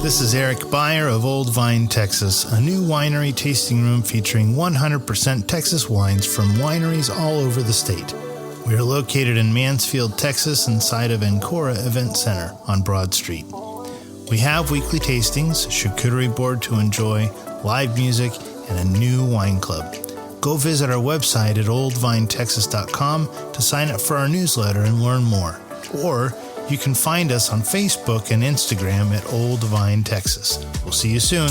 This is Eric Beyer of Old Vine, Texas, a new winery tasting room featuring 100% Texas wines from wineries all over the state. We are located in Mansfield, Texas, inside of Ancora Event Center on Broad Street. We have weekly tastings, charcuterie board to enjoy, live music, and a new wine club. Go visit our website at oldvinetexas.com to sign up for our newsletter and learn more. Or you can find us on Facebook and Instagram at Old Vine, Texas. We'll see you soon.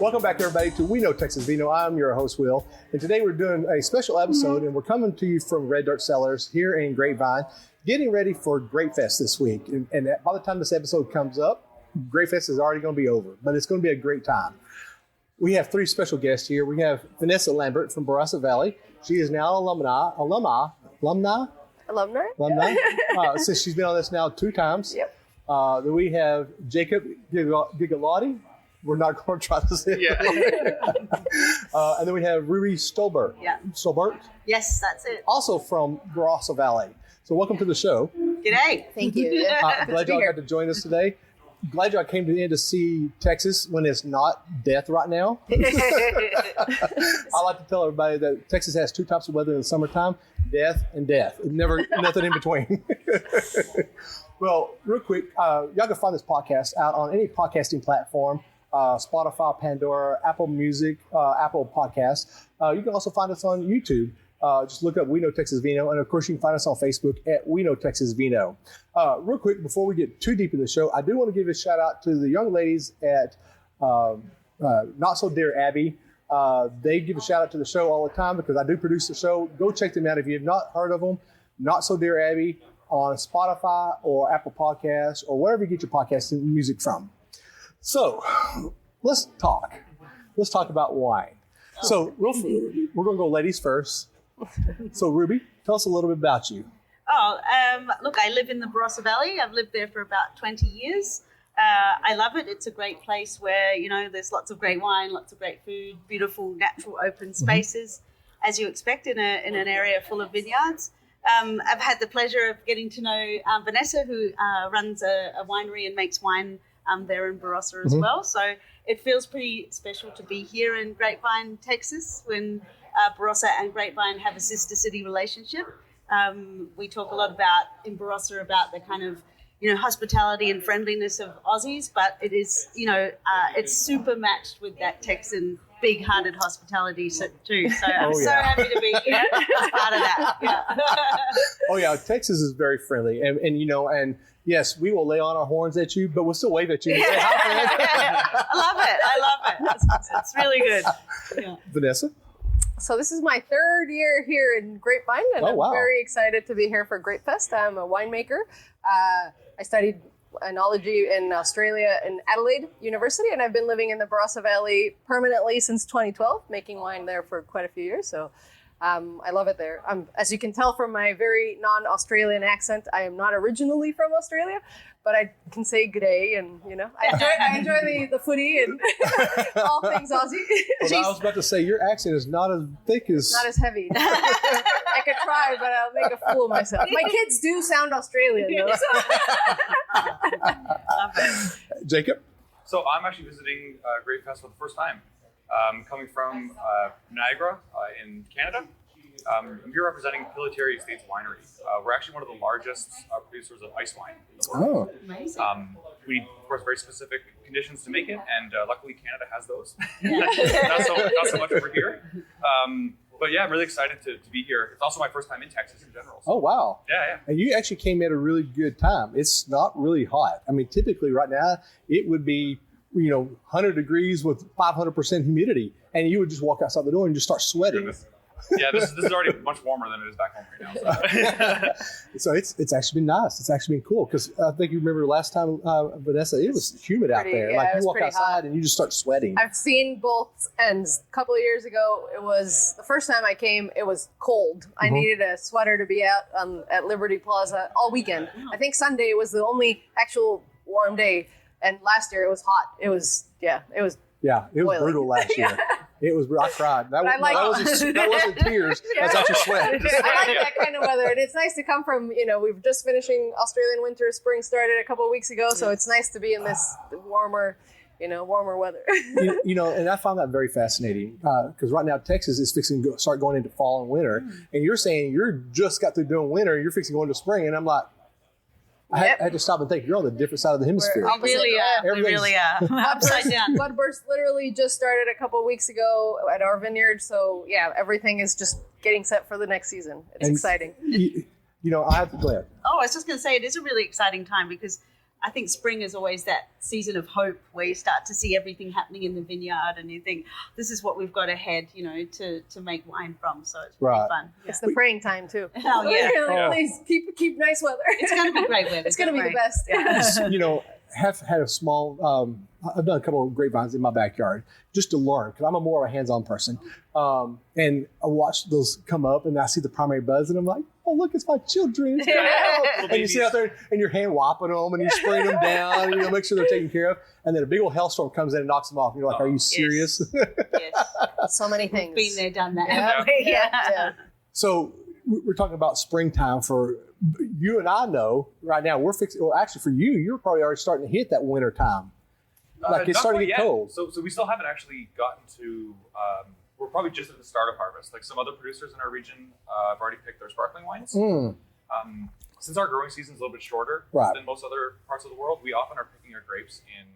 Welcome back, everybody, to We Know Texas Vino. I'm your host, Will, and today we're doing a special episode, and we're coming to you from Red Dirt Cellars here in Grapevine, getting ready for Grapefest this week. And by the time this episode comes up, Grapefest is already going to be over, but it's going to be a great time. We have three special guests here. We have Vanessa Lambert from Barossa Valley. She is now alumni. So she's been on this now 2 times. Yep. Then we have Jacob Gigalotti. We're not going to try to say it. And then we have Ruby Stolbert. Yeah. Stolbert? Yes, that's it. Also from Barossa Valley. So welcome to the show. G'day. Thank you. Glad y'all got to join us today. Glad y'all came in to see Texas when it's not death right now. I like to tell everybody that Texas has 2 types of weather in the summertime, death and death. Never, nothing in between. Well, real quick, y'all can find this podcast out on any podcasting platform. Spotify, Pandora, Apple Music, Apple Podcasts. You can also find us on YouTube. Just look up We Know Texas Vino. And of course, you can find us on Facebook at We Know Texas Vino. Real quick, before we get too deep in the show, I do want to give a shout out to the young ladies at Not So Dear Abby. They give a shout out to the show all the time because I do produce the show. Go check them out if you have not heard of them. Not So Dear Abby on Spotify or Apple Podcasts or wherever you get your podcast music from. So let's talk. Let's talk about wine. So we're going to go ladies first. So Ruby, tell us a little bit about you. Look, I live in the Barossa Valley. I've lived there for about 20 years. I love it. It's a great place where, there's lots of great wine, lots of great food, beautiful, natural, open spaces, as you expect in an area full of vineyards. I've had the pleasure of getting to know Vanessa, who runs a winery and makes wine there in Barossa as well. So it feels pretty special to be here in Grapevine, Texas, when Barossa and Grapevine have a sister city relationship. We talk a lot in Barossa about the kind of, hospitality and friendliness of Aussies, but it is, it's super matched with that Texan big-hearted hospitality too. So I'm so happy to be here as part of that. Yeah. Texas is very friendly, and yes, we will lay on our horns at you, but we'll still wave at you and say hi. I love it. It's really good. Yeah. Vanessa? So this is my 3rd year here in Grapevine, and I'm very excited to be here for Grapefest. I'm a winemaker. I studied enology in Australia in Adelaide University, and I've been living in the Barossa Valley permanently since 2012, making wine there for quite a few years. So I love it there. As you can tell from my very non-Australian accent, I am not originally from Australia, but I can say g'day, and I enjoy the footy and all things Aussie. Well, I was about to say your accent is not as thick as not as heavy. I could try, but I'll make a fool of myself. My kids do sound Australian, though. Jacob. So I'm actually visiting Grapefest for the first time. Coming from Niagara in Canada. I'm here representing Pilotary Estates Winery. We're actually one of the largest producers of ice wine in the world. Oh, amazing. We need, of course, very specific conditions to make it, and luckily Canada has those. Yeah. not so much over here. But yeah, I'm really excited to be here. It's also my first time in Texas in general. So. Oh, wow. Yeah. And you actually came at a really good time. It's not really hot. I mean, typically right now it would be 100 degrees with 500% humidity, and you would just walk outside the door and just start sweating. Goodness. Yeah, this is already much warmer than it is back home right now. So it's actually been nice. It's actually been cool because I think you remember last time, Vanessa, it was humid out there. Yeah, like you walk outside hot. and you just start sweating. I've seen both ends. A couple of years ago, it was the first time I came. It was cold. I needed a sweater to be out at Liberty Plaza all weekend. I think Sunday was the only actual warm day, and last year it was hot. It was boiling. Brutal last year. It was. I cried. That wasn't tears. Yeah. That's actually sweat. I like that kind of weather, and it's nice to come from. We've just finishing Australian winter. Spring started a couple of weeks ago, so it's nice to be in this warmer weather. And I found that very fascinating because right now Texas is fixing to start going into fall and winter, and you're saying you're just got through doing winter, and you're fixing to go into spring, and I'm like. I had to stop and think. You're on the different side of the hemisphere. We really are. Upside down. Budburst literally just started a couple of weeks ago at our vineyard. So, everything is just getting set for the next season. It's exciting. I have to go ahead. Oh, I was just going to say, it is a really exciting time because I think spring is always that season of hope where you start to see everything happening in the vineyard and you think, this is what we've got ahead, to make wine from. So it's really fun. Yeah. It's the praying time too. Oh, yeah. Please keep nice weather. It's going to be great weather. It's going to be the best. Yeah. Have had a small, I've done a couple of grapevines in my backyard just to learn because I'm more of a hands-on person. And I watch those come up and I see the primary buds and I'm like, oh, look, it's my children. It's and you sit out there and you're hand whopping them and you spraying them down and make sure they're taken care of. And then a big old hailstorm comes in and knocks them off. And you're like, are you serious? Yes. So many things. Been there, done that. Yeah. So we're talking about springtime for you and I know right now we're fixing, well, actually for you, you're probably already starting to hit that winter time. Like it's starting to get cold. So we still haven't actually gotten to, we're probably just at the start of harvest. Like some other producers in our region have already picked their sparkling wines. Since our growing season is a little bit shorter than most other parts of the world, we often are picking our grapes in,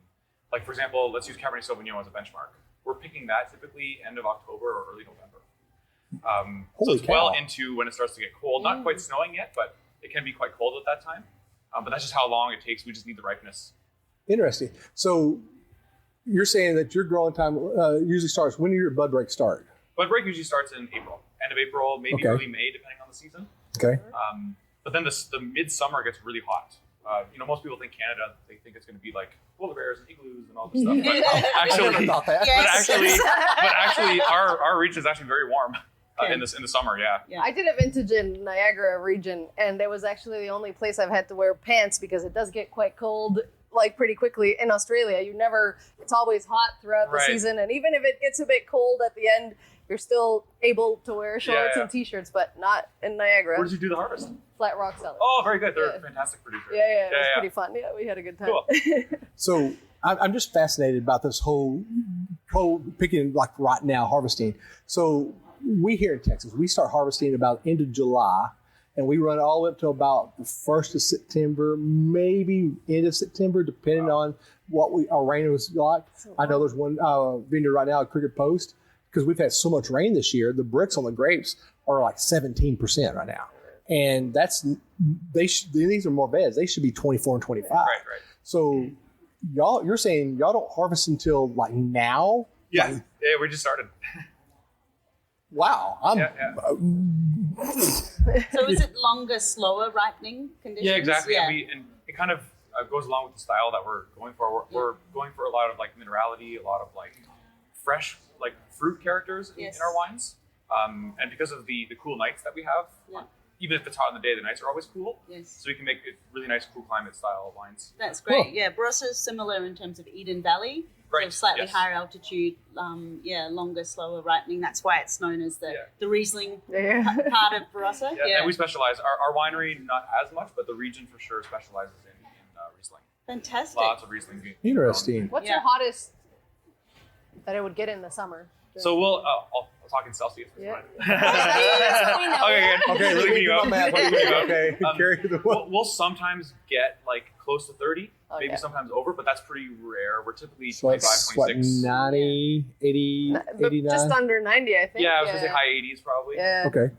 like for example, let's use Cabernet Sauvignon as a benchmark. We're picking that typically end of October or early November. So it's well into when it starts to get cold. Not quite snowing yet, but it can be quite cold at that time. But that's just how long it takes. We just need the ripeness. Interesting. So you're saying that your growing time usually starts, when do your bud break start? Bud break usually starts in April. End of April, maybe early May, depending on the season. Okay. But then the midsummer gets really hot. Most people think Canada, they think it's going to be like polar bears and igloos and all this stuff. But actually, I never thought that. But actually, our region is actually very warm in the summer. Yeah. I did a vintage in Niagara region, and it was actually the only place I've had to wear pants because it does get quite cold. Like pretty quickly in Australia, it's always hot throughout the season, and even if it gets a bit cold at the end, you're still able to wear shorts and t-shirts, but not in Niagara. Where did you do the harvest? Flat Rock Cellar. Oh, very good. They're a fantastic producer. It was pretty fun. Yeah, we had a good time. Cool. So I'm just fascinated about this whole picking like right now harvesting. So we here in Texas, we start harvesting about end of July. And we run all the way up to about the 1st of September, maybe end of September, depending on what our rain was like. I know there's one vineyard right now at Cricket Post, because we've had so much rain this year. The bricks on the grapes are like 17% right now. And these are more beds. They should be 24 and 25. Right. So you're saying y'all don't harvest until like now? Yeah, we just started. Wow. So is it longer, slower ripening conditions? Yeah, exactly. Yeah. And it kind of goes along with the style that we're going for. We're going for a lot of like minerality, a lot of like fresh like fruit characters in our wines. And because of the cool nights that we have, even if it's hot in the day, the nights are always cool. Yes. So we can make really nice cool climate style wines. That's great. Cool. Yeah, Barossa is similar in terms of Eden Valley. Right. So slightly higher altitude, longer, slower ripening. That's why it's known as the Riesling part of Barossa. Yeah, and we specialize. Our winery, not as much, but the region for sure specializes in Riesling. Fantastic. Lots of Riesling. Interesting. What's your hottest that it would get in the summer? So I'll talk in Celsius. Yeah. Okay, leaving you up. Okay. We'll sometimes get like close to 30, maybe sometimes over, but that's pretty rare. We're typically 25, 26. 90, 80, 89? Just under 90, I think. Yeah, I was going to say high 80s probably. Yeah. Okay.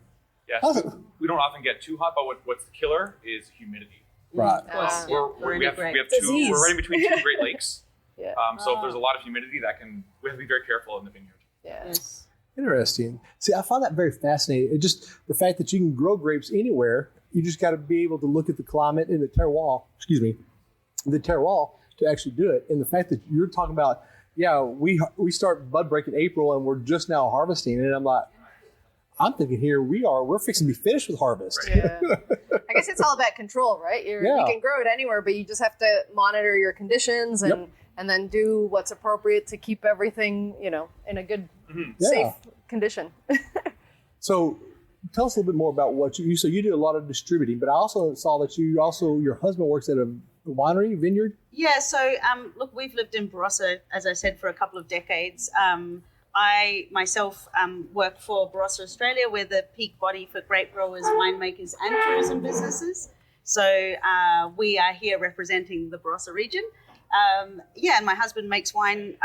Yeah, so we don't often get too hot, but what's the killer is humidity. Right. We have two, we're right in between two Great Lakes. So if there's a lot of humidity, we have to be very careful in the vineyard. Yeah. Yes. Interesting. See, I find that very fascinating. It just the fact that you can grow grapes anywhere. You just got to be able to look at the climate and the terroir. The terroir to actually do it. And the fact that you're talking about, we start bud break in April and we're just now harvesting, and I'm thinking here we're fixing to be finished with harvest. Yeah. I guess it's all about control, right? You can grow it anywhere, but you just have to monitor your conditions and then do what's appropriate to keep everything, in a good, safe condition. So tell us a little bit more about what you so you do a lot of distributing, but I also saw that your husband works at a winery, vineyard? Yeah, so look, we've lived in Barossa, as I said, for a couple of decades. I myself work for Barossa Australia. We're the peak body for grape growers, winemakers, and tourism businesses. So we are here representing the Barossa region. And my husband makes wine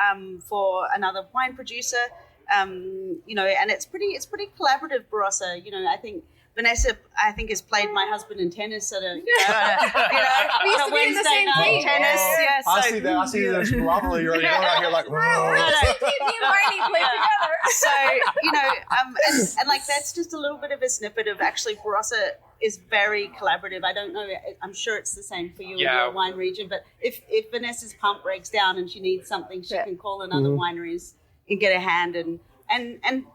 for another wine producer. And it's pretty collaborative, Barossa. I think Vanessa, has played my husband in tennis at a we used to be in the same team. Tennis. Yeah, so. I see that. I see there's rivalry already going out here. Like, we're just me and Whitey play together. So and that's just a little bit of a snippet of actually Barossa is very collaborative. I don't know. I'm sure it's the same for you in your wine region. But if Vanessa's pump breaks down and she needs something, she can call another wineries and get a hand and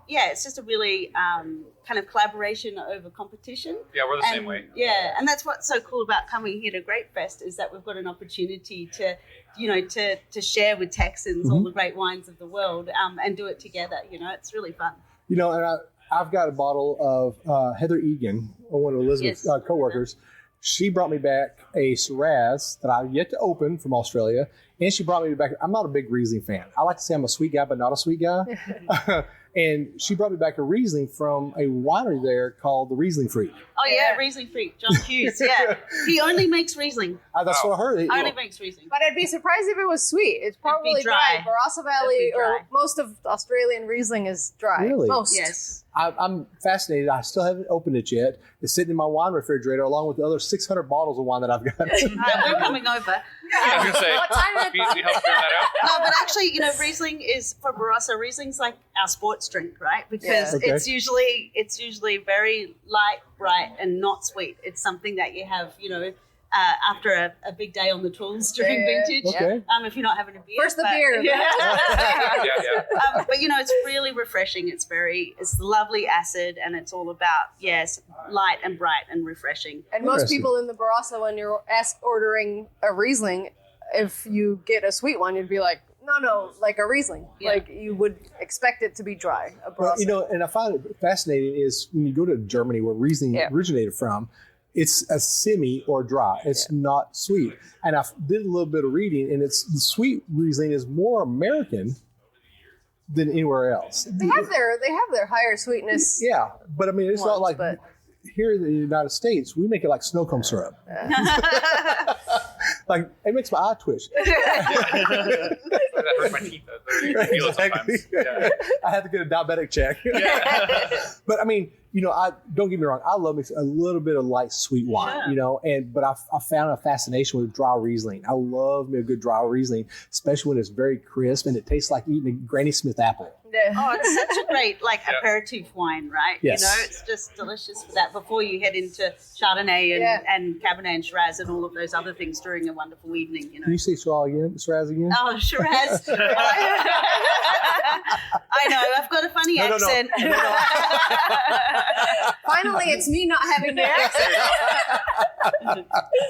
it's just a really kind of collaboration over competition. Yeah, we're the same way. Yeah, and that's what's so cool about coming here to Grapefest is that we've got an opportunity to share with Texans all the great wines of the world and do it together. It's really fun. And I've got a bottle of Heather Egan, one of Elizabeth's co-workers. She brought me back a Shiraz that I've yet to open from Australia. And she brought me back, I'm not a big Riesling fan. I like to say I'm a sweet guy, but not a sweet guy. And she brought me back a Riesling from a winery there called the Riesling Freak. Oh, yeah, Riesling Freak, John Hughes, He only makes Riesling. That's what I heard. Only makes Riesling. But I'd be surprised if it was sweet. It's probably dry. Barossa Valley, or most of Australian Riesling is dry. Really? Most. Yes. I'm fascinated. I still haven't opened it yet. It's sitting in my wine refrigerator along with the other 600 bottles of wine that I've got. We're coming over. I was going to say, what time we help figure that out. No, but actually, Riesling is, for Barossa, Riesling's like our sports drink, right? Because it's usually very light, bright, and not sweet. It's something that you have, after a big day on the tools during vintage. Okay. If you're not having a beer. First the beer. Yeah. But it's really refreshing. It's lovely acid, and it's all about light and bright and refreshing. And most people in the Barossa, when you're ordering a Riesling, if you get a sweet one, you'd be like, no, like a Riesling. Yeah. Like you would expect it to be dry. A Barossa. Well, and I find it fascinating is when you go to Germany, where Riesling originated from. It's a semi or dry. It's not sweet. And I did a little bit of reading, and the sweet Riesling is more American than anywhere else. They have their higher sweetness. Yeah, but I mean, it's not like here in the United States, we make it like snow cone syrup. Like, it makes my eye twitch. That hurts my teeth. Exactly. Yeah. I had to get a diabetic check. But I mean, I don't get me wrong. I love mixing a little bit of light sweet wine, but I found a fascination with dry Riesling. I love me a good dry Riesling, especially when it's very crisp and it tastes like eating a Granny Smith apple. Oh, it's such a great aperitif wine, right? Yes. It's just delicious for that before you head into Chardonnay and Cabernet and Shiraz and all of those other things during a wonderful evening. Can you say Shiraz again? Oh, Shiraz. I know, I've got a funny accent. No. Finally, it's me not having the accent.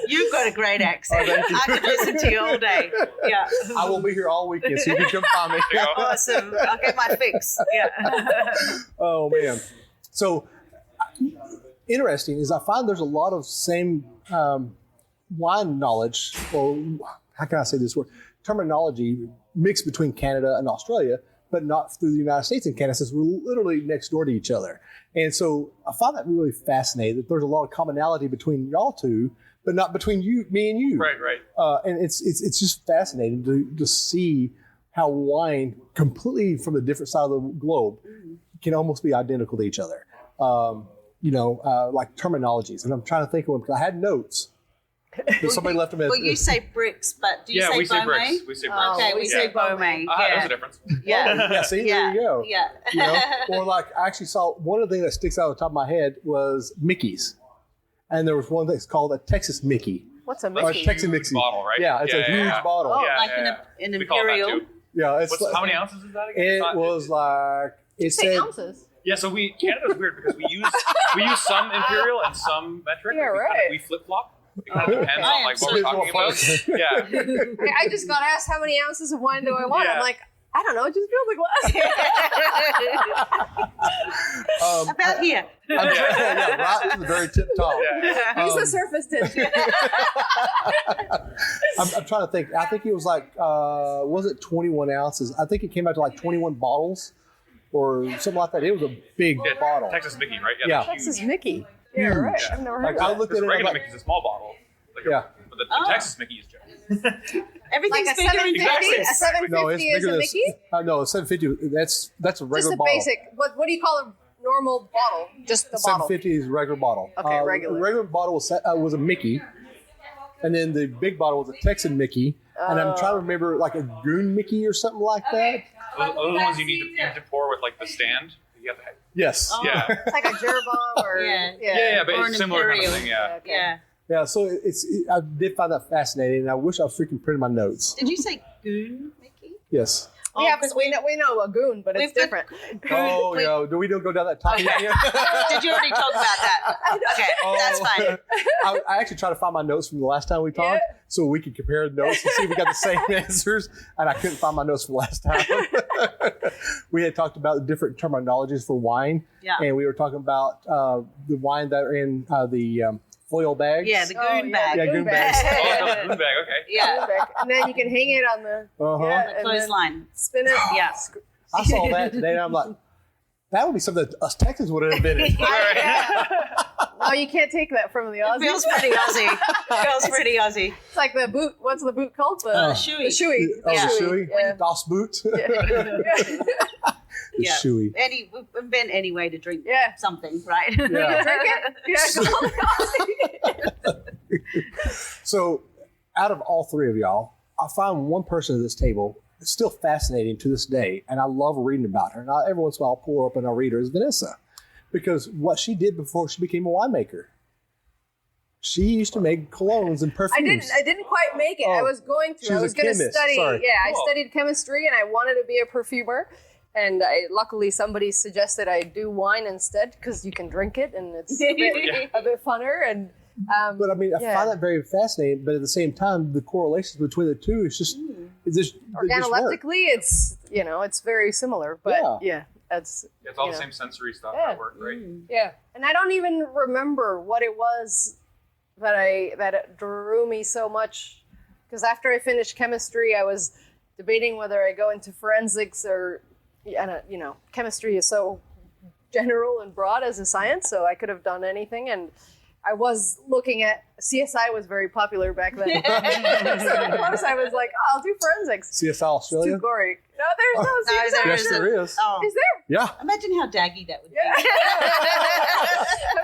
You've got a great accent. I could listen to you all day. Yeah. I will be here all weekend, so you can come find me. Awesome. I'll get my fix. Yeah. Oh, man. So, interesting is I find there's a lot of same wine knowledge, or how can I say this word? Terminology mixed between Canada and Australia, but not through the United States and Canada, since we're literally next door to each other. And so I find that really fascinating that there's a lot of commonality between y'all two, but not between me and you. Right. And it's just fascinating to see how wine, completely from a different side of the globe, can almost be identical to each other. Like terminologies. And I'm trying to think of them because I had notes. Somebody left them at. Well, you say bricks, but do you say we say Bome? bricks. We say bricks. Okay, we say Bome. There's a difference. Yeah, see, there you go. Yeah. You know, or like I actually saw one of the things that sticks out of the top of my head was Mickey's, and there was one that's called a Texas Mickey. What's a Or Mickey? Texas Mickey bottle, right? Yeah, it's a huge bottle. Oh. Like an We call it that imperial. too. Yeah, it's How many ounces is that again? It was like it Say said. ounces. Yeah, so Canada's weird because we use some imperial and some metric. Yeah, Like, right. we flip flop. It kind of depends on like what we're talking about. Yeah. I just got asked how many ounces of wine do I want. Yeah. I'm like, I don't know. Just fill the glass. About here. Right to the very tip top. Yeah. Use the surface tension. I'm trying to think. I think it was like, was it 21 ounces? I think it came out to like 21 bottles or something like that. It was a big bottle. Texas Mickey, right? Yeah. they're huge. Texas Mickey. Yeah, right. I've never heard Like, I of looked that. at it. I'm Regular like, Mickey's a small bottle. Like Yeah. But the Oh. Texas Mickey is giant. Everything's Like a bigger and 750? Exactly. A 750 is bigger a than Mickey? no, 750. That's a Just regular a bottle. basic. What do you call a normal bottle? Just the bottle. 750 is regular bottle. Okay, regular. The regular bottle was a Mickey, and then the big bottle was a Texan Mickey. And I'm trying to remember like a Goon Mickey or something like that. Those are the ones you need to pour with like the stand. You have to. Yes. Oh. Yeah. It's like a Jeroboam or Yeah, but Or it's an similar kind of imperial. thing. Yeah. Okay. Yeah. Yeah. So I did find that fascinating, and I wish I freaking printed my notes. Did you say goon, Mickey? Yes. We have because we know a goon, but it's we've got- different. Oh yeah. Do we don't go down that topic Okay. yet? Did you already talk about that? Okay, that's fine. I actually tried to find my notes from the last time we talked, so we could compare notes and see if we got the same answers. And I couldn't find my notes from last time. We had talked about the different terminologies for wine, and we were talking about the wine that are in the foil bags. Yeah, the goon bag. Yeah, goon bags. Oh, no, the goon bag. Okay. Yeah, And then you can hang it on the Uh-huh. yeah, the and then clothesline. spin it. Yeah. I saw that today, and I'm like, that would be something that us Texans would have invented. No, you can't take that from the It Aussies. feels pretty Aussie. Feels pretty Aussie. It's like the boot. What's the boot called? The shoey. The shoey. Oh, Yeah. the shoey? Yeah. Das Boot? The Yeah. shoey. Invent any way to drink Yeah. something, right? Yeah. Drink it. Yeah. So, out of all three of y'all, I find one person at this table that's still fascinating to this day, and I love reading about her. And every once in a while, I'll pull her up and I'll read her, is Vanessa. Because what she did before she became a winemaker, she used to make colognes and perfumes. I didn't quite make it. I Oh, was going to. she was I was a going to chemist. study. Sorry. Yeah, I Cool. studied chemistry, and I wanted to be a perfumer. And luckily, somebody suggested I do wine instead because you can drink it, and it's a bit funner. And But I mean, I find that very fascinating. But at the same time, the correlations between the two is just, they just work. organoleptically, it's very similar. But that's It's all you the know. same sensory stuff Yeah. at work, right? Yeah, and I don't even remember what it was that it drew me so much. Because after I finished chemistry, I was debating whether I go into forensics or, chemistry is so general and broad as a science, so I could have done anything. And I was looking at CSI was very popular back then. So of course I was like, I'll do forensics. CSI It's Australia? too gory. No, there's no CSI. Yes, there is. Oh. Is there? Yeah. Imagine how daggy that would be. I've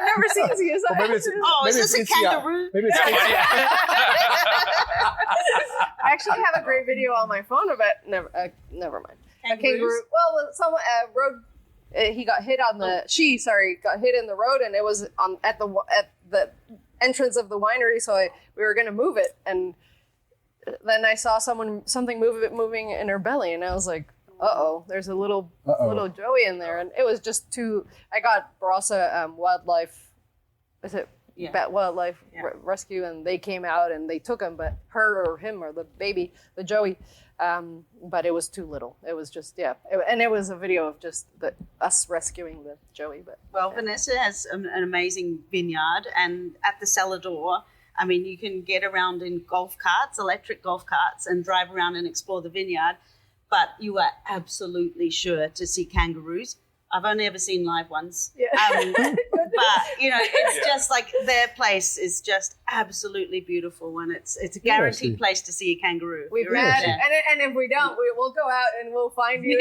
never seen CSI. Well, maybe it's, Oh, maybe is this it's a NCI. kangaroo? Maybe it's I actually have a great video on my phone about never mind. A kangaroo. Well, someone road. He got hit on the. Got hit in the road, and it was at the entrance of the winery. So we were going to move it, and then I saw something moving in her belly, and I was like, there's a little Joey in there, and it was just too. I got Barossa Wildlife. Is it? Yeah. Wildlife Rescue, and they came out and they took him, but her or him or the baby, the Joey, but it was too little. It was just and it was a video of just us rescuing the Joey. But Vanessa has an amazing vineyard, and at the cellar door, I mean, you can get around in golf carts, electric golf carts, and drive around and explore the vineyard. But you are absolutely sure to see kangaroos. I've only ever seen live ones. Yeah. But it's just like their place is just absolutely beautiful, and it's a guaranteed place to see a kangaroo. We've had, and if we don't, we'll go out and we'll find you.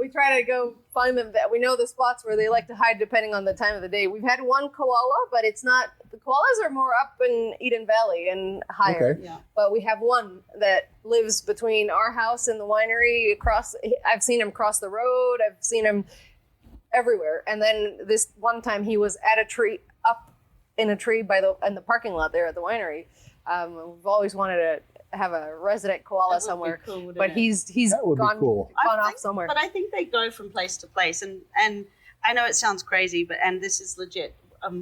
We try to go find them. That we know the spots where they like to hide depending on the time of the day. We've had one koala, but it's not. The koalas are more up in Eden Valley and higher. Okay. Yeah. But we have one that lives between our house and the winery. I've seen him cross the road. I've seen him everywhere. And then this one time he was at a tree, up in a tree in the parking lot there at the winery. We've always wanted to have a resident koala somewhere, cool, but he's gone off somewhere. But I think they go from place to place, and I know it sounds crazy, and this is legit.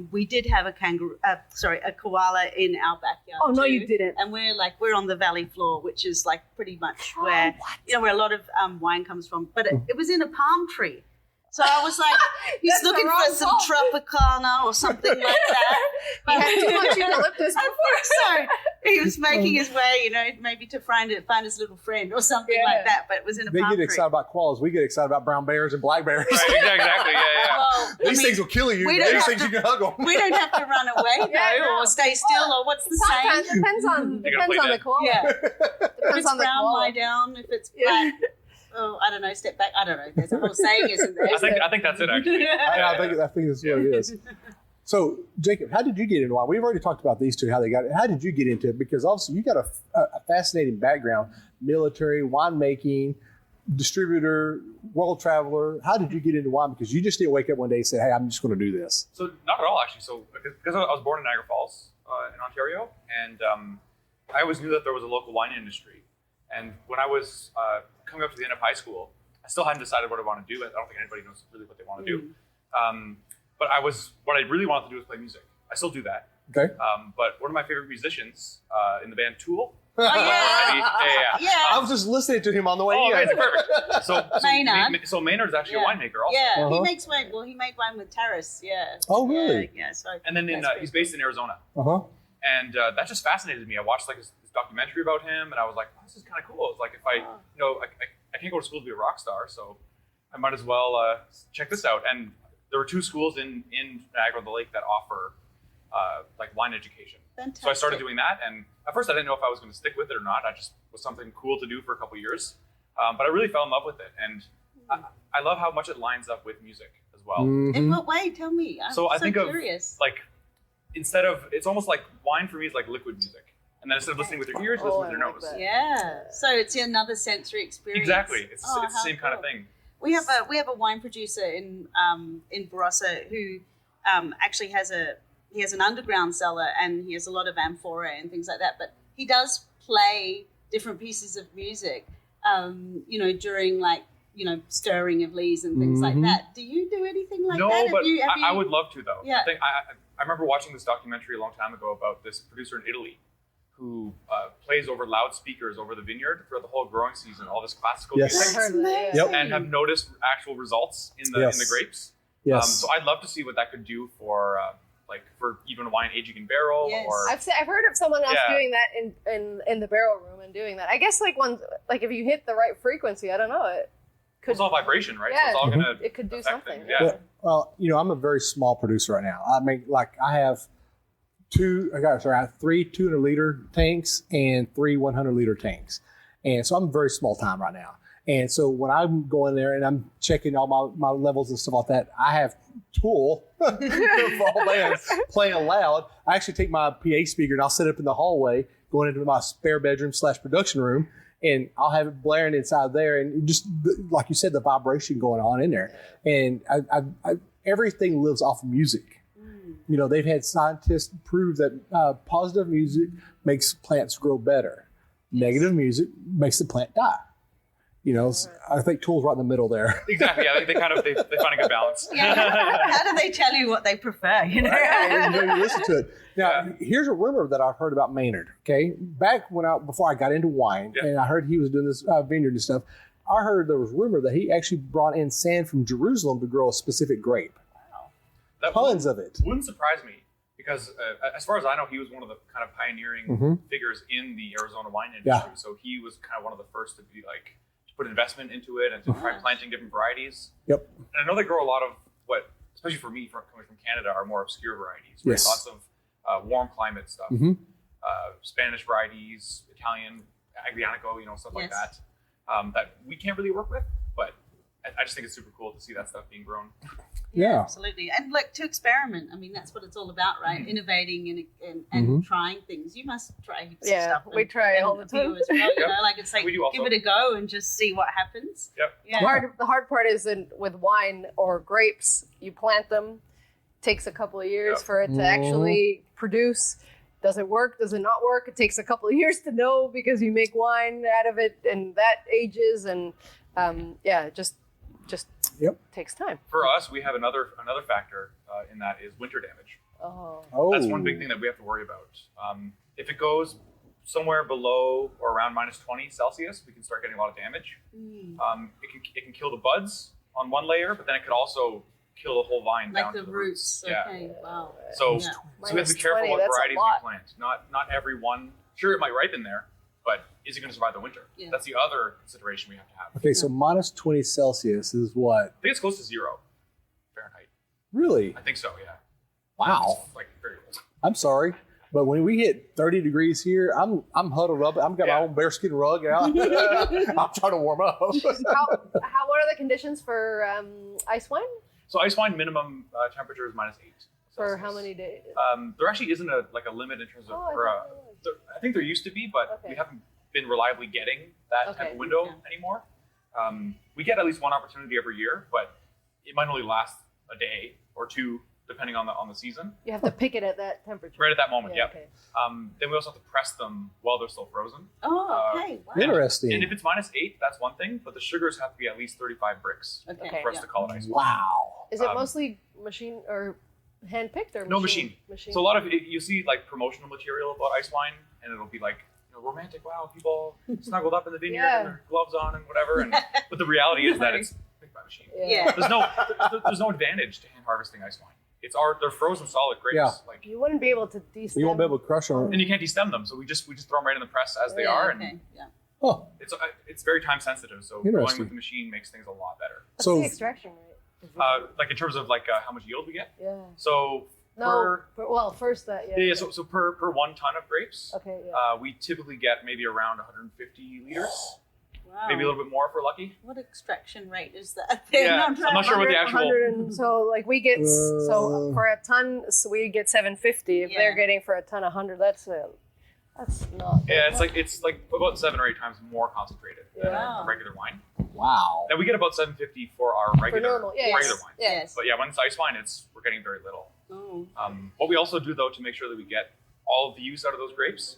We did have a koala in our backyard. Oh no, too. you didn't. And we're on the valley floor, which is like pretty much where where a lot of wine comes from. But it was in a palm tree. So I was like, he's looking for some Tropicana or something like that. He had too much eucalyptus. I think so. He was making his way, maybe to find his little friend or something like that. But it was in a palm tree. They get excited about koalas. We get excited about brown bears and black bears. Right, exactly. Yeah. Well, These things will kill you. These things you can hug them. We don't have to run away or stay still or what's the saying? Depends on the koala. Yeah. Depends If it's on the brown, koala. lie down. If it's black, I don't know, step back. I don't know. There's a whole saying, isn't there? I think that's it, actually. I think that's what it is. So, Jacob, how did you get into wine? We've already talked about these two, how they got it. How did you get into it? Because obviously you got a fascinating background, military, winemaking, distributor, world traveler. How did you get into wine? Because you just didn't wake up one day and say, hey, I'm just going to do this. So not at all, actually. So because I was born in Niagara Falls in Ontario, and I always knew that there was a local wine industry. And when I was coming up to the end of high school, I still hadn't decided what I want to do. I don't think anybody knows really what they want to do. But what I really wanted to do was play music. I still do that. Okay. But one of my favorite musicians in the band Tool. Oh, yeah. I was just listening to him on the way Oh, in. okay, perfect. So Maynard's actually a winemaker also. Yeah, he makes wine. Well, he made wine with Terrace. Yeah. Oh, really? Yeah. So. And then he's based in Arizona. And that just fascinated me. I watched his documentary about him, and I was like, oh, this is kind of cool. It's like if I can't go to school to be a rock star, so I might as well check this out. And there were two schools in Niagara on the Lake that offer wine education. Fantastic. So I started doing that, and at first I didn't know if I was going to stick with it or not. I just was something cool to do for a couple years, but I really fell in love with it, and I love how much it lines up with music as well. In what way? Tell me. I'm so think curious. Of it's almost like wine for me is like liquid music. And then instead of listening with your ears, listen with your nose. Yeah. So it's another sensory experience. Exactly. It's the same kind of thing. We have a wine producer in Barossa who actually has an underground cellar, and he has a lot of amphora and things like that. But he does play different pieces of music, during stirring of lees and things like that. Do you do anything like that? No, but I would love to though. Yeah. I remember watching this documentary a long time ago about this producer in Italy who plays over loudspeakers over the vineyard throughout the whole growing season, all this classical music, and have noticed actual results in the grapes. Yes. So I'd love to see what that could do for even wine aging in barrel. Yes. Or I've heard of someone else doing that in the barrel room and doing that. I guess if you hit the right frequency, I don't know. It's all vibration, right? Yeah, so it's all gonna it could do something. Things. Yeah. Well, I'm a very small producer right now. I mean, I have 3 200-liter tanks and 3 100-liter tanks. And so I'm very small time right now. And so when I'm going there and I'm checking all my levels and stuff like that, I have Tool for all bands playing loud. I actually take my PA speaker and I'll set it up in the hallway going into my spare bedroom / production room. And I'll have it blaring inside there, and just like you said, the vibration going on in there. And everything lives off of music. They've had scientists prove that positive music makes plants grow better. Negative music makes the plant die. I think Tool's right in the middle there. Exactly. I think they find a good balance. Yeah. How do they tell you what they prefer? You listen to it. Now, here's a rumor that I've heard about Maynard. Okay, back before I got into wine, and I heard he was doing this vineyard and stuff. I heard there was rumor that he actually brought in sand from Jerusalem to grow a specific grape. Wow. Tons of it. Wouldn't surprise me because, as far as I know, he was one of the kind of pioneering figures in the Arizona wine industry. Yeah. So he was kind of one of the first to be put investment into it and to try planting different varieties. Yep. And I know they grow a lot of especially for me, coming from Canada, are more obscure varieties. Right? Yes. Lots of warm climate stuff, Spanish varieties, Italian, Aglianico, stuff like that, that we can't really work with. But I just think it's super cool to see that stuff being grown. Yeah, absolutely. And to experiment. I mean, that's what it's all about, right? Innovating and trying things. You must try heaps of stuff. We try all the time. As well, it's like give it a go and just see what happens. Yep. Yeah. The hard part is with wine or grapes, you plant them, takes a couple of years for it to actually produce. Does it work? Does it not work? It takes a couple of years to know because you make wine out of it and that ages and just takes time. For us, we have another factor in that is winter damage. Oh. That's one big thing that we have to worry about. If it goes somewhere below or around minus 20 Celsius, we can start getting a lot of damage. It can kill the buds on one layer, but then it could also kill the whole vine down to the roots. Okay, wow. So we have to be careful what varieties we plant. Not every one. Sure, it might ripen there, but is it going to survive the winter? Yeah. That's the other consideration we have to have. Okay, so minus 20 Celsius is what? I think it's close to 0 Fahrenheit. Really? I think so, yeah. Wow. It's like very old. I'm sorry, but when we hit 30 degrees here, I'm huddled up. I've got my own bearskin rug out. I'm trying to warm up. What are the conditions for ice wine? So ice wine minimum temperature is minus 8 For Celsius. how many days? There actually isn't a limit in terms of. I think there used to be, but we haven't been reliably getting that type of window anymore. We get at least one opportunity every year, but it might only last a day or two, depending on the season. You have to pick it at that temperature. Right at that moment, yeah. Okay. Then we also have to press them while they're still frozen. Oh, okay. Wow. Interesting. And if it's minus 8, that's one thing, but the sugars have to be at least 35 bricks for us to call it ice wine. Wow. Is it mostly machine or hand picked or no machine? So a lot of you see like promotional material about ice wine, and it'll be like romantic. Wow, people snuggled up in the vineyard and their gloves on and whatever. But the reality is that it's picked by machine. Yeah. There's no advantage to hand harvesting ice wine. They're frozen solid grapes. Yeah. Like you wouldn't be able to de-stem. You won't be able to crush them. And you can't de-stem them, so we just throw them right in the press as they are. Okay. And Huh. it's very time sensitive. So going with the machine makes things a lot better. What's the extraction rate? Like in terms of like how much yield we get. Yeah. So first that So per 1 ton of grapes, okay, we typically get maybe around 150 liters. Wow. Maybe a little bit more if we're lucky. What extraction rate is that? Yeah, I'm not sure what the actual. So like we get for a ton, so we get 750. If they're getting for a ton 100, that's not. Yeah, it's like about 7 or 8 times more concentrated than a regular wine. Wow. And we get about 750 for our regular wine. Yes. But yeah, when it's ice wine, we're getting very little. Oh. What we also do though to make sure that we get all of the use out of those grapes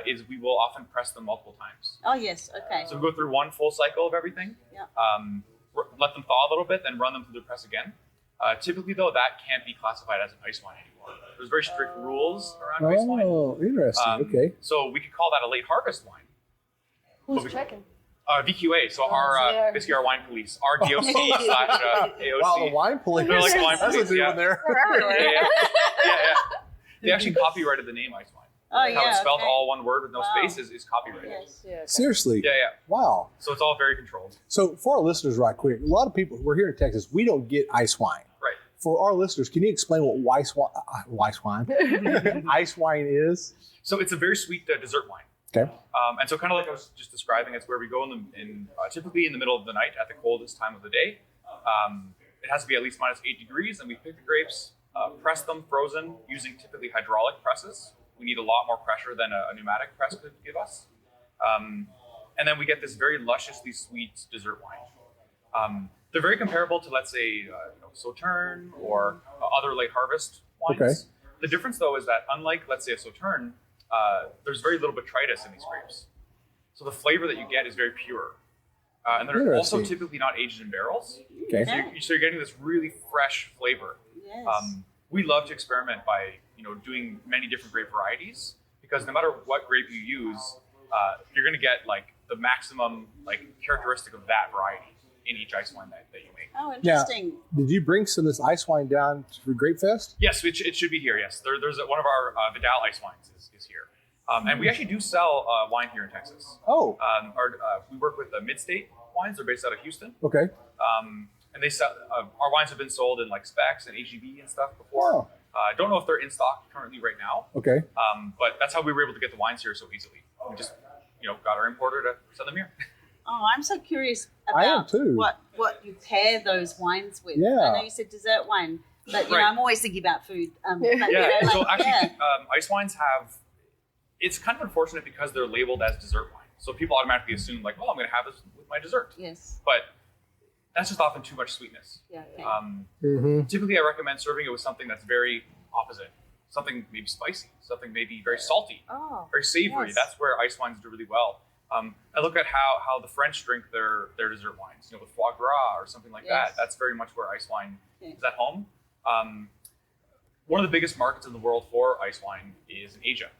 is we will often press them multiple times. Oh yes, okay. So we go through one full cycle of everything. Yeah. Let them thaw a little bit, then run them through the press again. Typically though, that can't be classified as an ice wine anymore. There's very strict rules around ice wine. Oh, interesting. Okay. So we could call that a late harvest wine. Who's checking? VQA, so basically our wine police, our DOC / AOC. Wow, the wine police. They're like the wine police. That's a new one there. Yeah. They actually copyrighted the name ice wine. Oh, How it's spelled all one word with no spaces is copyrighted. Yes. Yeah, okay. Seriously? Yeah. Wow. So it's all very controlled. So for our listeners, right quick, a lot of people, we're here in Texas, we don't get ice wine. Right. For our listeners, can you explain what ice wine is? So it's a very sweet dessert wine. Okay. And so kind of like I was just describing, it's where we go typically in the middle of the night at the coldest time of the day. It has to be at least minus 8 degrees, and we pick the grapes, press them frozen using typically hydraulic presses. We need a lot more pressure than a pneumatic press could give us. And then we get this very lusciously sweet dessert wine. They're very comparable to, let's say, Sauterne or other late harvest wines. Okay. The difference, though, is that unlike, let's say, a Sauterne, there's very little botrytis in these grapes. So the flavor that you get is very pure. And they're also typically not aged in barrels. Okay. So you're getting this really fresh flavor. Yes. We love to experiment by doing many different grape varieties, because no matter what grape you use, you're going to get like the maximum characteristic of that variety in each ice wine that you make. Oh, interesting. Now, did you bring some of this ice wine down for Grapefest? Yes, it should be here. Yes, there's one of our Vidal ice wines is here, and we actually do sell wine here in Texas. Oh. We work with Midstate Wines. They're based out of Houston. Okay. and they sell our wines have been sold in like Specs and HEB and stuff before. Oh. I don't know if they're in stock currently right now. Okay. But that's how we were able to get the wines here so easily. We just, got our importer to send them here. Oh, I'm so curious I am about too. what you pair those wines with. Yeah. I know you said dessert wine, but Right. I'm always thinking about food. Yeah. So actually, ice wines it's kind of unfortunate because they're labeled as dessert wine. So people automatically assume like, oh, I'm going to have this with my dessert. Yes. But that's just often too much sweetness. Yeah. Okay. Typically, I recommend serving it with something that's very opposite. Something maybe spicy, something maybe very salty, very savory. Yes. That's where ice wines do really well. I look at how the French drink their dessert wines, with foie gras or something like that. That's very much where ice wine is at home. One of the biggest markets in the world for ice wine is in Asia.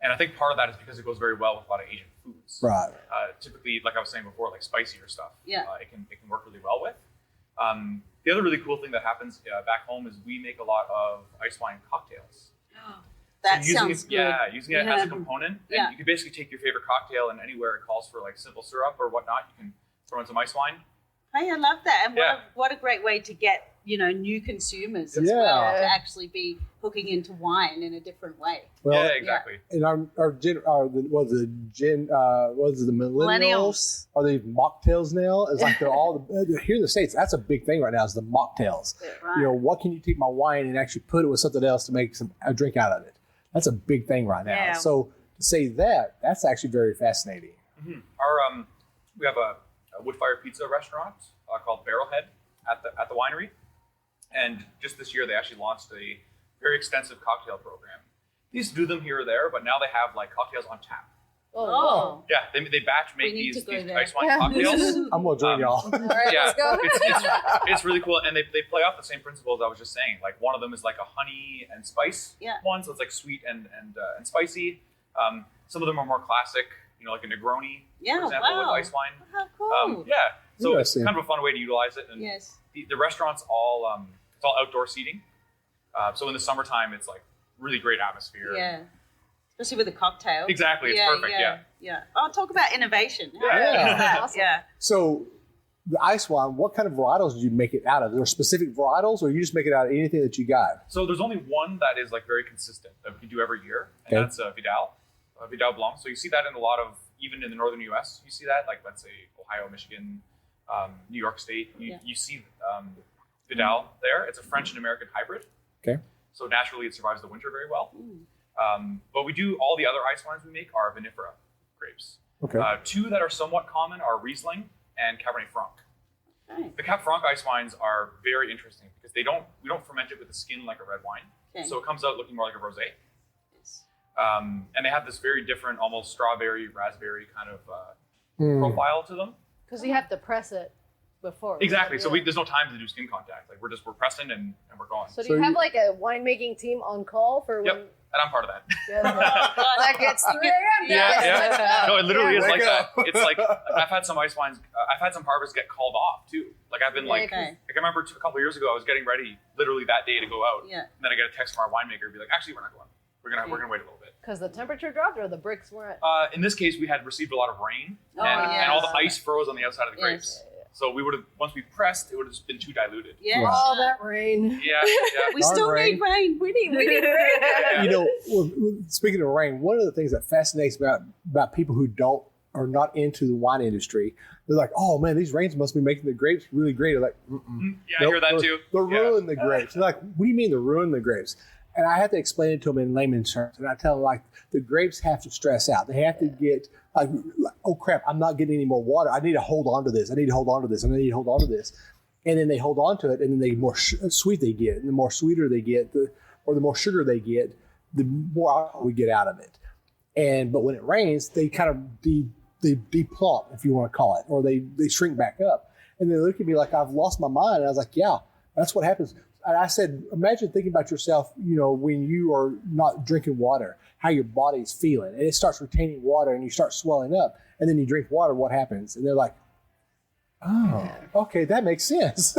And I think part of that is because it goes very well with a lot of Asian foods. Right. Typically, like I was saying before, like spicier stuff. Yeah. It can work really well with. The other really cool thing that happens back home is we make a lot of ice wine cocktails. That So sounds good. Yeah, using it as a component. Yeah. And you can basically take your favorite cocktail and anywhere it calls for like simple syrup or whatnot, you can throw in some ice wine. Hey, I love that. And Yeah. what a great way to get, new consumers as Yeah. well, to actually be hooking into wine in a different way. Well, Yeah, exactly. and the millennials? Are they mocktails now? It's like they're all here in the States. That's a big thing right now. Is the mocktails. Right. What can you take my wine and actually put it with something else to make a drink out of it? That's a big thing right now. Yeah. So to say that's actually very fascinating. Mm-hmm. We have a wood-fired pizza restaurant called Barrelhead at the winery, and just this year they actually launched a very extensive cocktail program. They used to do them here or there, but now they have like cocktails on tap. Oh. Yeah, they batch make We need these to go there. ice wine cocktails. I'm gonna join y'all. All right, Yeah, let's go. it's really cool, and they play off the same principles I was just saying. Like one of them is like a honey and spice one, so it's like sweet and spicy. Some of them are more classic, like a Negroni, for example, with ice wine. How cool. So it's kind of a fun way to utilize it. And Yes. the restaurant's all it's all outdoor seating. So in the summertime, it's like really great atmosphere. Yeah. Especially with a cocktail. Exactly, it's perfect. Yeah. Oh, talk about innovation. How Yeah. great is that? Awesome. Yeah. So the ice wine, what kind of varietals do you make it out of? Are there specific varietals, or you just make it out of anything that you got? So there's only one that is like very consistent that we do every year, and Okay. that's Vidal Blanc. So you see that in a lot of, even in the northern U.S., you see that, like let's say Ohio, Michigan, New York State. You see Vidal there. It's a French and American hybrid. Okay. So naturally, it survives the winter very well. But we do all the other ice wines we make are vinifera grapes. Okay. Two that are somewhat common are Riesling and Cabernet Franc. Okay. The Cab Franc ice wines are very interesting because we don't ferment it with the skin like a red wine. Okay. So it comes out looking more like a rosé. Yes. And they have this very different, almost strawberry, raspberry kind of profile to them. Because you have to press it before. Exactly. Yeah. So there's no time to do skin contact. Like we're pressing and we're going. So do you have like a winemaking team on call for when? Yep. And I'm part of that. Like it's 3 a.m. Yeah. No, it literally is like Wake that. up. It's like I've had some ice wines. I've had some harvests get called off too. Like I've been like Okay. I remember a couple of years ago I was getting ready literally that day to go out. Yeah. And then I get a text from our winemaker and be like, actually we're not going. We're gonna wait a little bit. Because the temperature dropped or the bricks weren't. In this case, we had received a lot of rain, Oh, and all the yes. ice froze on the outside of the grapes. Yes. So we would have, once we pressed, it would have just been too diluted. Yeah. Right. All that rain. Yeah. We Darn still rain. need rain. We need rain. Yeah. Speaking of rain, one of the things that fascinates me about people who are not into the wine industry, they're like, "Oh man, these rains must be making the grapes really great." They're like, Yeah, I hear that too. They're Yeah. ruining the grapes. They're like, "What do you mean they're ruining the grapes?" And I have to explain it to them in layman's terms. And I tell them, like, the grapes have to stress out. They have to get, like, oh, crap, I'm not getting any more water. I need to hold on to this. I need to hold on to this. I need to hold on to this. And then they hold on to it, and then the more sweet they get, and the more sweeter they get, or the more sugar they get, the more alcohol we get out of it. But when it rains, they kind of they deplump, if you want to call it, or they shrink back up. And they look at me like I've lost my mind. And I was like, yeah, that's what happens. And I said, imagine thinking about yourself, when you are not drinking water, how your body's feeling. And it starts retaining water and you start swelling up. And then you drink water, what happens? And they're like, oh, okay, that makes sense.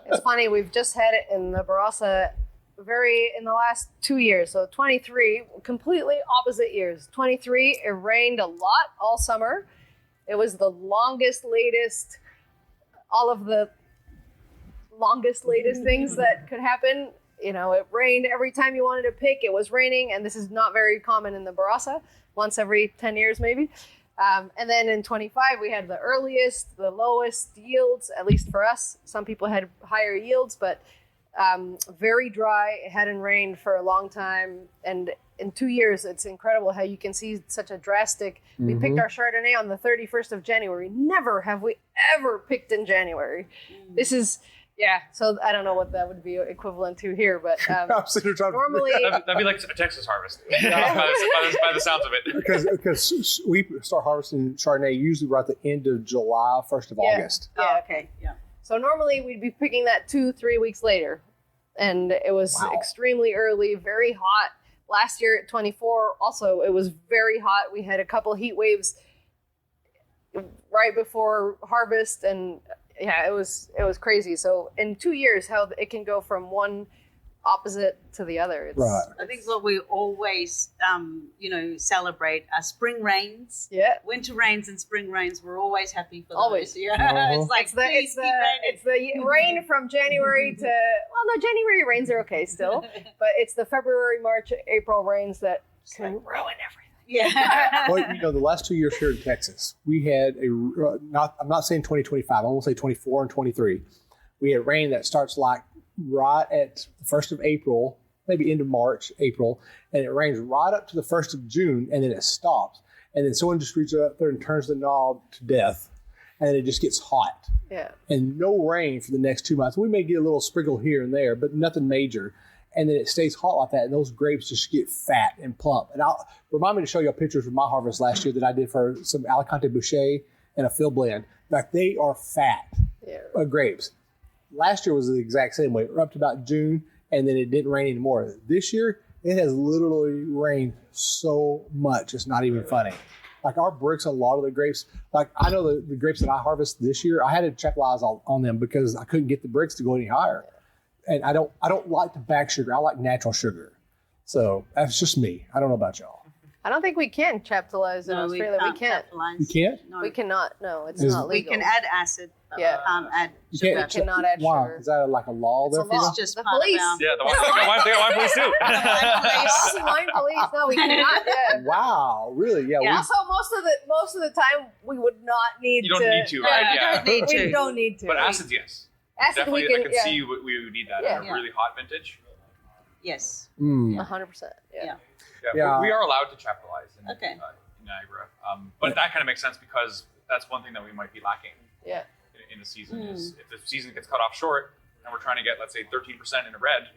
It's funny, we've just had it in the Barossa in the last 2 years. So 23, completely opposite years. 23, it rained a lot all summer. It was the longest, latest, all of the longest, latest things that could happen. It rained every time you wanted to pick. It was raining, and this is not very common in the Barossa. Once every 10 years, maybe. And then in 25, we had the earliest, the lowest yields, at least for us. Some people had higher yields, but very dry. It hadn't rained for a long time. And in 2 years, it's incredible how you can see such a drastic. We picked our Chardonnay on the 31st of January. Never have we ever picked in January. This is, so I don't know what that would be equivalent to here, but normally... That'd be like a Texas harvest, by the sounds of it. Because we start harvesting Chardonnay usually right at the end of July, 1st of August. Oh, okay, yeah. So normally we'd be picking that 2-3 weeks later. And it was extremely early, very hot. Last year at 24, also, it was very hot. We had a couple heat waves right before harvest, and it was crazy. So in 2 years, how it can go from one opposite to the other. Right. I think what we always, celebrate are spring rains. Yeah. Winter rains and spring rains. We're always happy for those. Always. Yeah. It's like, it's the rain from January to, January rains are okay still, but it's the February, March, April rains that can ruin everything. Yeah. Well, the last 2 years here in Texas, we had I'm not saying 2025, I won't say 24 and 23. We had rain that starts like right at the 1st of April, maybe into March, April, and it rains right up to the 1st of June, and then it stops. And then someone just reaches up there and turns the knob to death, and then it just gets hot. Yeah. And no rain for the next 2 months. We may get a little sprinkle here and there, but nothing major. And then it stays hot like that, and those grapes just get fat and plump. And I'll remind me to show you pictures of my harvest last year that I did for some Alicante Boucher and a field blend. Like, they are fat grapes. Last year was the exact same way. We're up to about June, and then it didn't rain anymore. This year, it has literally rained so much. It's not even funny. Like, our bricks, a lot of the grapes, like, I know the grapes that I harvest this year, I had to chaptalize on them because I couldn't get the bricks to go any higher. And I don't like the back sugar. I like natural sugar. So that's just me. I don't know about y'all. I don't think we can chaptalize in Australia. We can't. You can't? No. We cannot. No, it's not legal. We can add acid, but we can't add sugar. We cannot add Wow. sugar. Is that like a law there for you? It's just the part police. of our... Yeah, they got wine police too. Wine police. No, we cannot. Yeah. Wow, really? Yeah. Also, most of the time, we would not need. You don't need to, right? Yeah. Yeah. We don't need to. But acids, yes. Acid, Definitely, we can. I can see we would need that in a really hot vintage. Yes. 100%. Yeah. Yeah. We are allowed to chaptalize in Niagara, but that kind of makes sense because that's one thing that we might be lacking. Yeah. In the season is if the season gets cut off short and we're trying to get, let's say, 13% in a red.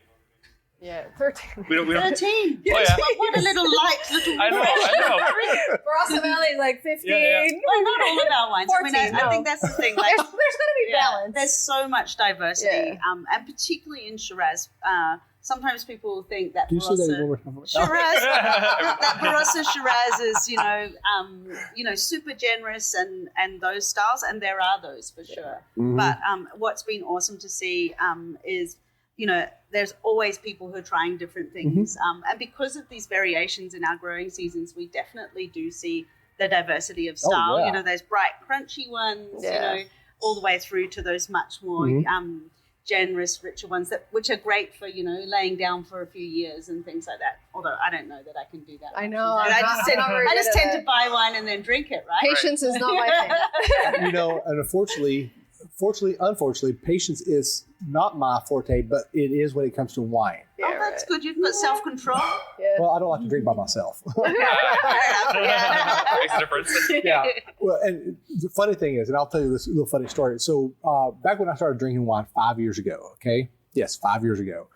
Yeah, 13. We don't. 13. Oh, yeah. What a little light little. I know. Barossa Valley is like 15. Well, not all of our wines. 14, I think that's the thing. Like, there's going to be balance. There's so much diversity, and particularly in Shiraz. Sometimes people think that Barossa Shiraz, that Barossa Shiraz is, super generous and those styles, and there are those for sure. Mm-hmm. But what's been awesome to see is, there's always people who are trying different things. And because of these variations in our growing seasons, we definitely do see the diversity of style. Oh, yeah. Those bright, crunchy ones, all the way through to those much more generous, richer ones which are great for, laying down for a few years and things like that. Although I don't know that I can do that. I know. I just tend to buy wine and then drink it, right? Patience is not my thing. And unfortunately, patience is not my forte, but it is when it comes to wine. Yeah, that's good. You've got self-control. Yeah. Well, I don't like to drink by myself. Makes a difference. Yeah. Well, and the funny thing is, and I'll tell you this little funny story. So back when I started drinking wine 5 years ago, okay? Yes, 5 years ago.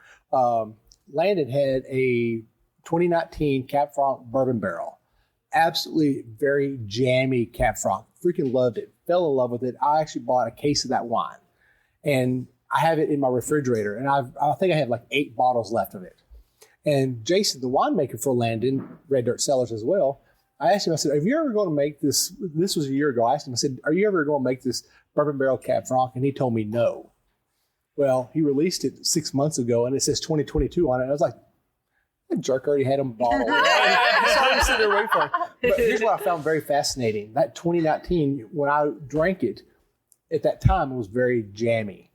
Landon had a 2019 Cab Franc bourbon barrel. Absolutely very jammy Cab Franc. Freaking loved it. Fell in love with it. I actually bought a case of that wine. And I have it in my refrigerator. And I think I have like 8 bottles left of it. And Jason, the winemaker for Landon, Red Dirt Cellars as well, I asked him, I said, are you ever going to make this? This was a year ago. I asked him, I said, are you ever going to make this bourbon barrel Cab Franc? And he told me no. Well, he released it 6 months ago, and it says 2022 on it. And I was like, that jerk already had them bottled. So I was sitting there waiting for him. But here's what I found very fascinating. That 2019, when I drank it, at that time, it was very jammy.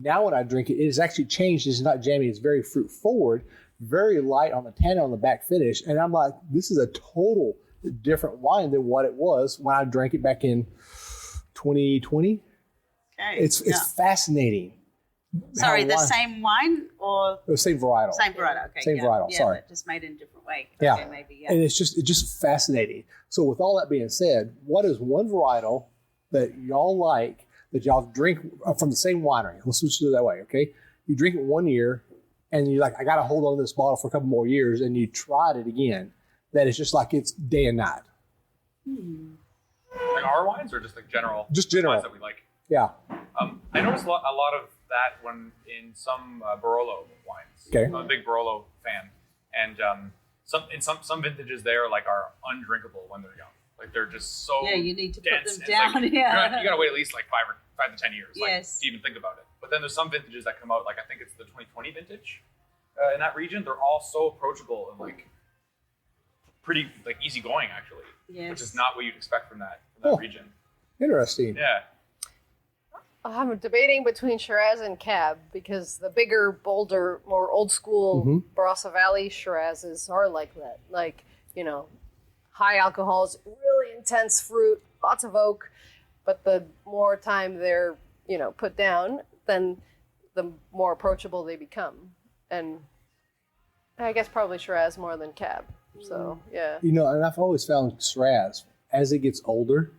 Now when I drink it, it has actually changed. It's not jammy. It's very fruit forward, very light on the tannin on the back finish. And I'm like, this is a total different wine than what it was when I drank it back in 2020. Okay. It's fascinating. Sorry, the same wine or the same varietal? Same varietal. Okay. Same varietal. Yeah, sorry, but just made in a different way. Yeah, okay, maybe. Yeah. And it's just fascinating. So with all that being said, what is one varietal that y'all like that y'all drink from the same winery? Let's just do it that way, okay? You drink it 1 year, and you're like, I got to hold on to this bottle for a couple more years, and you tried it again. That it's just like it's day and night. Like our wines, or just like general? Just general wines that we like. Yeah. I noticed a lot of that when in some Barolo wines. Okay. I'm a big Barolo fan, and some vintages there are undrinkable when they're young. Like they're just so you need to dense. put them down. You gotta wait at least like 5 to 10 years to even think about it. But then there's some vintages that come out, I think it's the 2020 vintage in that region. They're all so approachable and pretty easygoing actually, which is not what you'd expect from that region. Interesting. Yeah. I'm debating between Shiraz and Cab because the bigger, bolder, more old school Barossa Valley Shirazes are like that. High alcohols, really intense fruit, lots of oak, but the more time they're, put down, then the more approachable they become. And I guess probably Shiraz more than Cab. So, yeah. And I've always found Shiraz, as it gets older,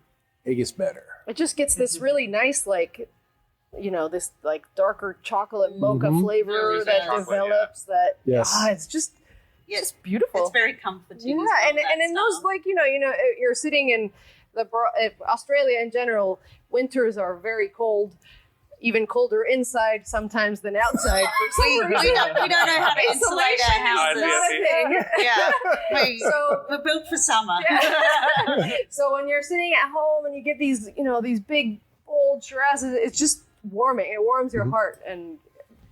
it gets better. It just gets this really nice, this darker chocolate mocha flavor that develops. That it's just beautiful. It's very comforting. Yeah, and in those you're sitting in Australia in general. Winters are very cold. Even colder inside sometimes than outside. we don't know how to insulate our houses. Not a thing. Yeah, we're built for summer. Yeah. So when you're sitting at home and you get these, these big, bold Shirazes, it's just warming. It warms your heart. And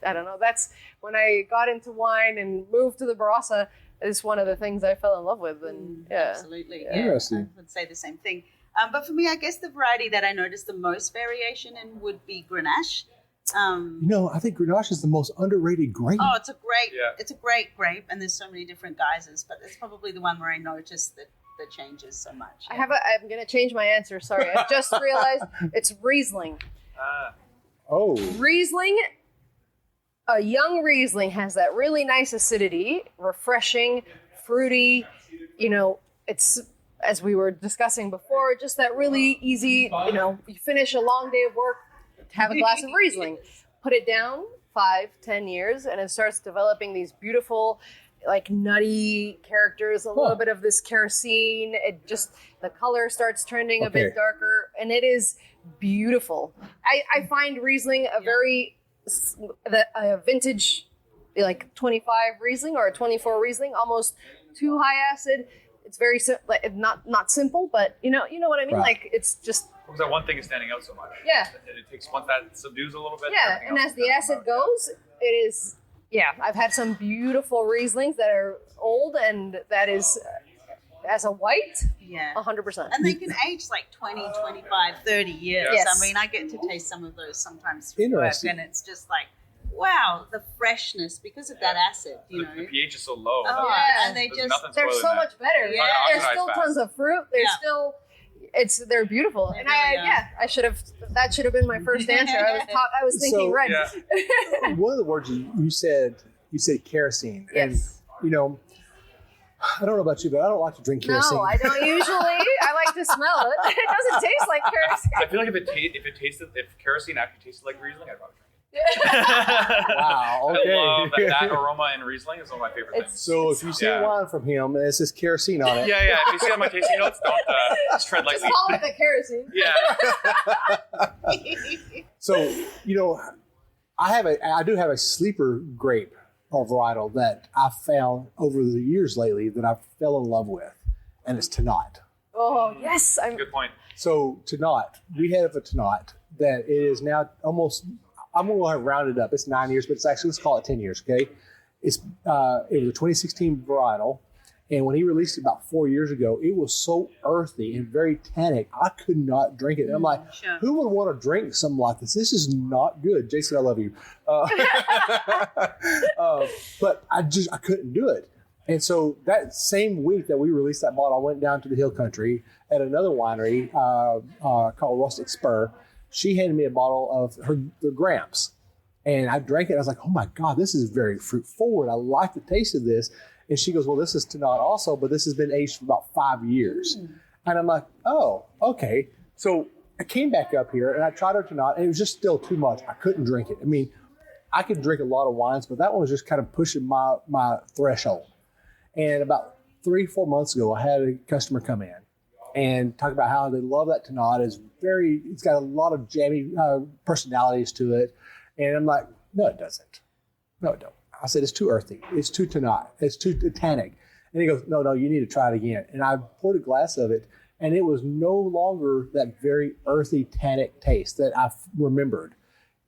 I don't know, that's when I got into wine and moved to the Barossa, it's one of the things I fell in love with. And Absolutely. Yeah. Interesting. I would say the same thing. But for me, I guess the variety that I noticed the most variation in would be Grenache. I think Grenache is the most underrated grape. Oh, it's a great grape, and there's so many different guises, but it's probably the one where I noticed that changes so much. Yeah. I'm going to change my answer. Sorry, I just realized it's Riesling. Riesling. A young Riesling has that really nice acidity, refreshing, fruity. It's, as we were discussing before, just that really easy, you finish a long day of work, have a glass of Riesling, put it down 5-10 years, and it starts developing these beautiful, nutty characters, a little bit of this kerosene. It just, the color starts trending a bit darker, and it is beautiful. I find Riesling a vintage, 25 Riesling or a 24 Riesling, almost too high acid. It's very not simple, but you know what I mean. Right. It's just because that one thing is standing out so much. Yeah. It takes once that subdues a little bit. Yeah, and as the acid goes, it is. Yeah, I've had some beautiful Rieslings that are old, and that is as a white. Yeah, 100%. And they can age 20, 25, 30 years. Yes. I mean, I get to taste some of those sometimes through work, and it's just wow, the freshness because of that acid, The pH is so low. And they're so much better. Yeah. There's still tons of fruit. There's still, they're beautiful. And that should have been my first answer. I was thinking red. Yeah. One of the words you said kerosene. Yes. And, I don't know about you, but I don't like to drink kerosene. No, I don't usually. I like to smell it. It doesn't taste like kerosene. I feel like if kerosene actually tasted like Riesling, I'd probably drink it. Wow. Okay. I love that aroma in Riesling is one of my favorite things. So if you see wine from him and it says kerosene on it, yeah. If you see on my tasting notes, don't just tread lightly. Just call it the kerosene. Yeah. So I do have a sleeper grape or varietal that I found over the years lately that I fell in love with, and it's Tannat. Oh yes, good point. So Tannat, we have a Tannat that is now almost. I'm going to round it up. It's 9 years, but let's call it 10 years. Okay, it was a 2016 varietal, And when he released it about 4 years ago, it was so earthy and very tannic. I could not drink it. And I'm like, who would want to drink something like this? This is not good. Jason, I love you. But I couldn't do it. And so that same week that we released that bottle, I went down to the Hill Country at another winery called Rustic Spur. She handed me a bottle of their Gramps. And I drank it. I was like, oh, my God, this is very fruit forward. I like the taste of this. And she goes, well, this is Tannat also, but this has been aged for about 5 years. And I'm like, oh, okay. So I came back up here and I tried her Tannat, and it was just still too much. I couldn't drink it. I mean, I could drink a lot of wines, but that one was just kind of pushing my threshold. And about 3-4 months ago, I had a customer come in and talk about how they love that Tannat. It's got a lot of jammy personalities to it. And I'm like, no, it doesn't. No, it don't. I said, it's too earthy. It's too Tannat. It's too tannic. And he goes, no, you need to try it again. And I poured a glass of it, and it was no longer that very earthy, tannic taste that I remembered.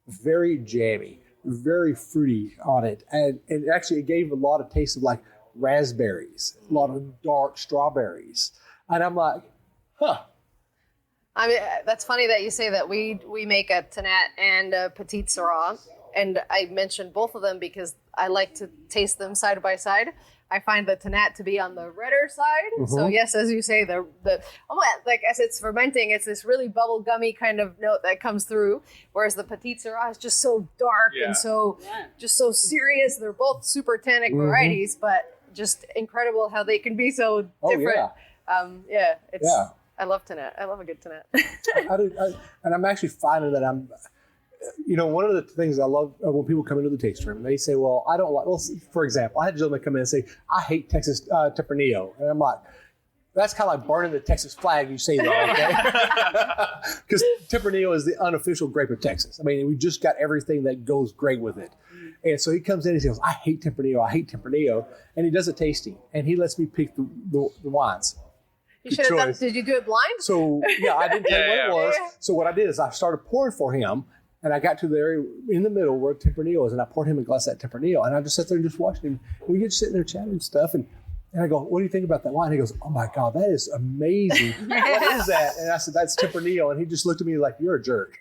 Very jammy, very fruity on it. And actually, it gave a lot of taste of like raspberries, a lot of dark strawberries. And I'm like, huh. I mean, that's funny that you say that. We make a Tannat and a Petite Syrah, and I mentioned both of them because I like to taste them side by side. I find the Tannat to be on the redder side. Mm-hmm. So yes, as you say, like as it's fermenting, it's this really bubble gummy kind of note that comes through. Whereas the Petite Syrah is just so dark and just so serious. They're both super tannic varieties, but just incredible how they can be so different. I love Tannat. I love a good Tannat. And I'm actually finding that one of the things I love when people come into the taste room, they say, well, I don't like, for example, I had a gentleman come in and say, I hate Texas Tempranillo. And I'm like, that's kind of like burning the Texas flag, you say that, okay? Because Tempranillo is the unofficial grape of Texas. I mean, we just got everything that goes great with it. And so he comes in and he goes, I hate Tempranillo. And he does a tasting, and he lets me pick the wines. You should have done. Did you do it blind? So, I didn't tell you what it was. Yeah. So what I did is I started pouring for him, and I got to the area in the middle where Tempranillo is, and I poured him a glass of that Tempranillo, and I just sat there and just watched him. We get sitting there chatting and stuff, and I go, what do you think about that wine? And he goes, oh my God, that is amazing. What is that? And I said, that's Tempranillo. And he just looked at me like, you're a jerk.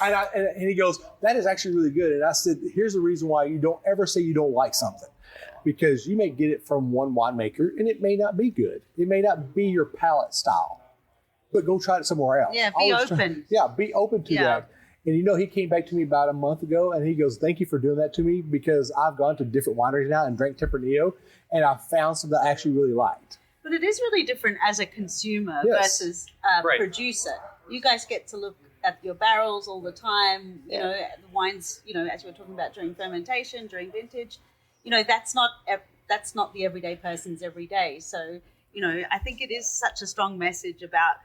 and he goes, that is actually really good. And I said, here's the reason why you don't ever say you don't like something. Because you may get it from one winemaker, and it may not be good. It may not be your palate style. But go try it somewhere else. Yeah, be open. Be open to that. And he came back to me about a month ago, and he goes, thank you for doing that to me, because I've gone to different wineries now and drank Tempranillo, and I found some that I actually really liked. But it is really different as a consumer versus a producer. You guys get to look at your barrels all the time, you know, the wines, as you were talking about during fermentation, during vintage, that's not the everyday person's every day. So, I think it is such a strong message about,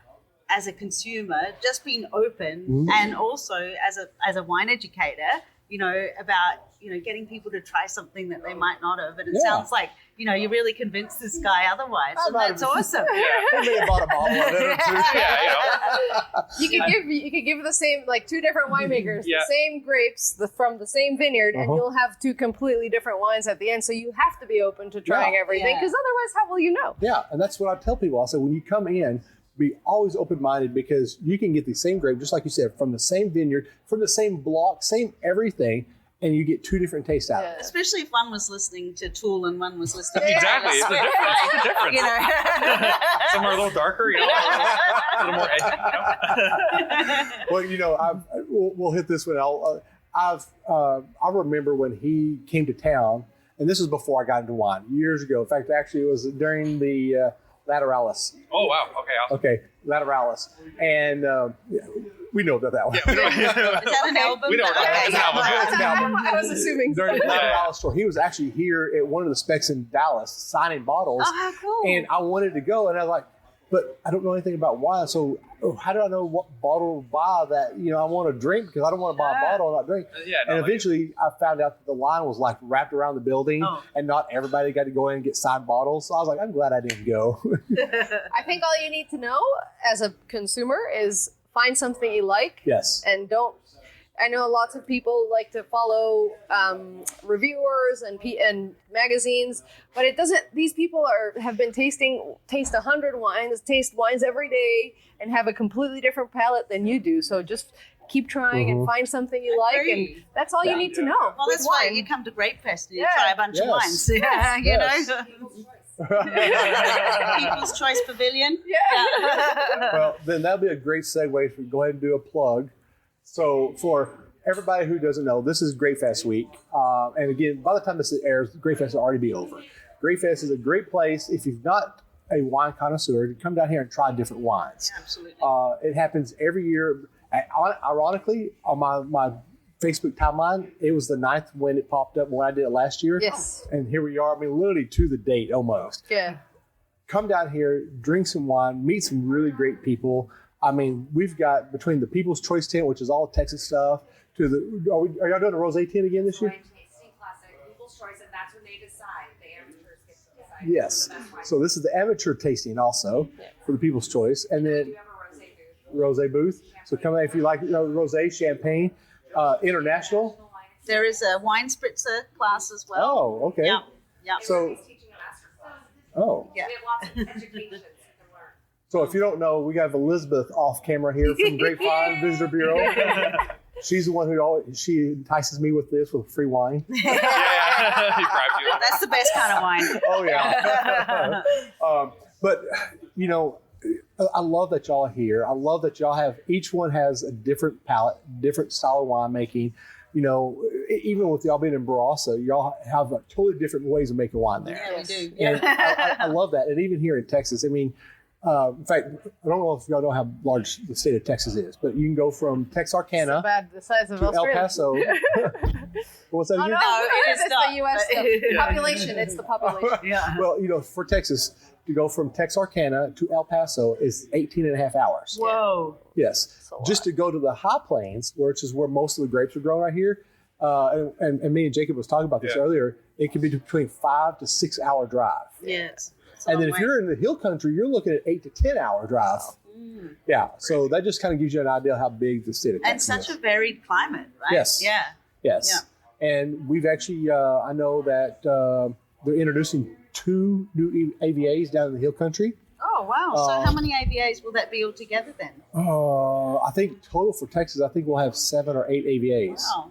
as a consumer, just being open, and also as a wine educator, about getting people to try something that they might not have. And it sounds like you really convinced this guy otherwise, and that's awesome. I may have bought a bottle of it or two. You could give the same, like, two different winemakers the same grapes from the same vineyard, and you'll have two completely different wines at the end. So you have to be open to trying everything, because otherwise, how will you know? Yeah, and that's what I tell people. I say, when you come in, be always open-minded, because you can get the same grape, just like you said, from the same vineyard, from the same block, same everything, and you get two different tastes out of it. Especially if one was listening to Tool and one was listening to Exactly. It's a difference. Some are a little darker, a little more edgy. Well, we'll hit this one. I remember when he came to town, and this was before I got into wine, years ago. In fact, actually, it was during the Lateralis. Oh, wow. Okay, awesome. Okay, Lateralis. And we know about that one. Yeah, is that an album? We know about that. It's an album. I was assuming. During the Lateralis store, he was actually here at one of the specs in Dallas signing bottles. Oh, how cool. And I wanted to go, and I was like, but I don't know anything about wine, so how do I know what bottle to buy that I want to drink, because I don't want to buy a bottle and not drink. And eventually I found out that the line was like wrapped around the building, and not everybody got to go in and get signed bottles. So I was like, I'm glad I didn't go. I think all you need to know as a consumer is find something you like. Yes. And don't. I know lots of people like to follow reviewers and magazines, but it doesn't. These people have been taste 100 wines, taste wines every day, and have a completely different palate than you do. So just keep trying and find something you like, and that's all you need to know. Well, that's why you come to Grapefest and you try a bunch of wines. Yeah, you know. People's Choice Pavilion. Yeah. Well, then that'll be a great segue if we go ahead and do a plug. So for everybody who doesn't know, this is Grapefest week. And again, by the time this airs, Grapefest will already be over. Grapefest is a great place if you've not a wine connoisseur to come down here and try different wines. Yeah, absolutely. It happens every year. Ironically, on my Facebook timeline, it was the 9th when it popped up when I did it last year. Yes. And here we are, I mean, literally to the date almost. Yeah. Come down here, drink some wine, meet some really great people. I mean, we've got between the People's Choice tent, which is all Texas stuff, to the, are y'all doing the Rosé tent again this year? Wine tasting classic, People's Choice, and that's when they decide. The amateurs get to decide. Yes. So this is the amateur tasting also for the People's Choice. And then You have a rosé booth. Rosé booth. So come in if you like Rosé, Champagne, International. There is a wine spritzer class as well. Oh, okay. Yeah. Yeah. So, He's teaching a master class. oh. Yeah. We have lots of educations you can learn. So if you don't know, we got Elizabeth off camera here from Grapevine Visitor Bureau. She's the one she entices me with free wine. He bribed you. That's the best kind of wine. Oh yeah. But you know, I love that y'all are here. I love that each one has a different palate, different style of winemaking. You know, even with y'all being in Barossa, y'all have totally different ways of making wine there. Yeah, we do. And I love that. And even here in Texas, I mean, in fact, I don't know if y'all know how large the state of Texas is, but you can go from Texarkana About the size of to El Australia. Paso. What's that Oh, again? no, it's it's not, the U.S. but- stuff. Population. It's the population. Yeah. Well, you know, for Texas, to go from Texarkana to El Paso is 18 and a half hours. Whoa. Yes. a Just to go to the high plains, which is where most of the grapes are grown right here, and me and Jacob was talking about this earlier, it can be between 5 to 6 hour drive. Yes. And then if you're in the hill country, you're looking at 8 to 10 hour drive. Yeah. So that just kind of gives you an idea of how big the state of And Texas such is. a varied climate, right? Yes. Yeah. Yes. And we've actually, I know that they're introducing 2 new AVAs down in the hill country. Oh, wow. So how many AVAs will that be altogether then? I think total for Texas, I think we'll have 7 or 8 AVAs. Wow.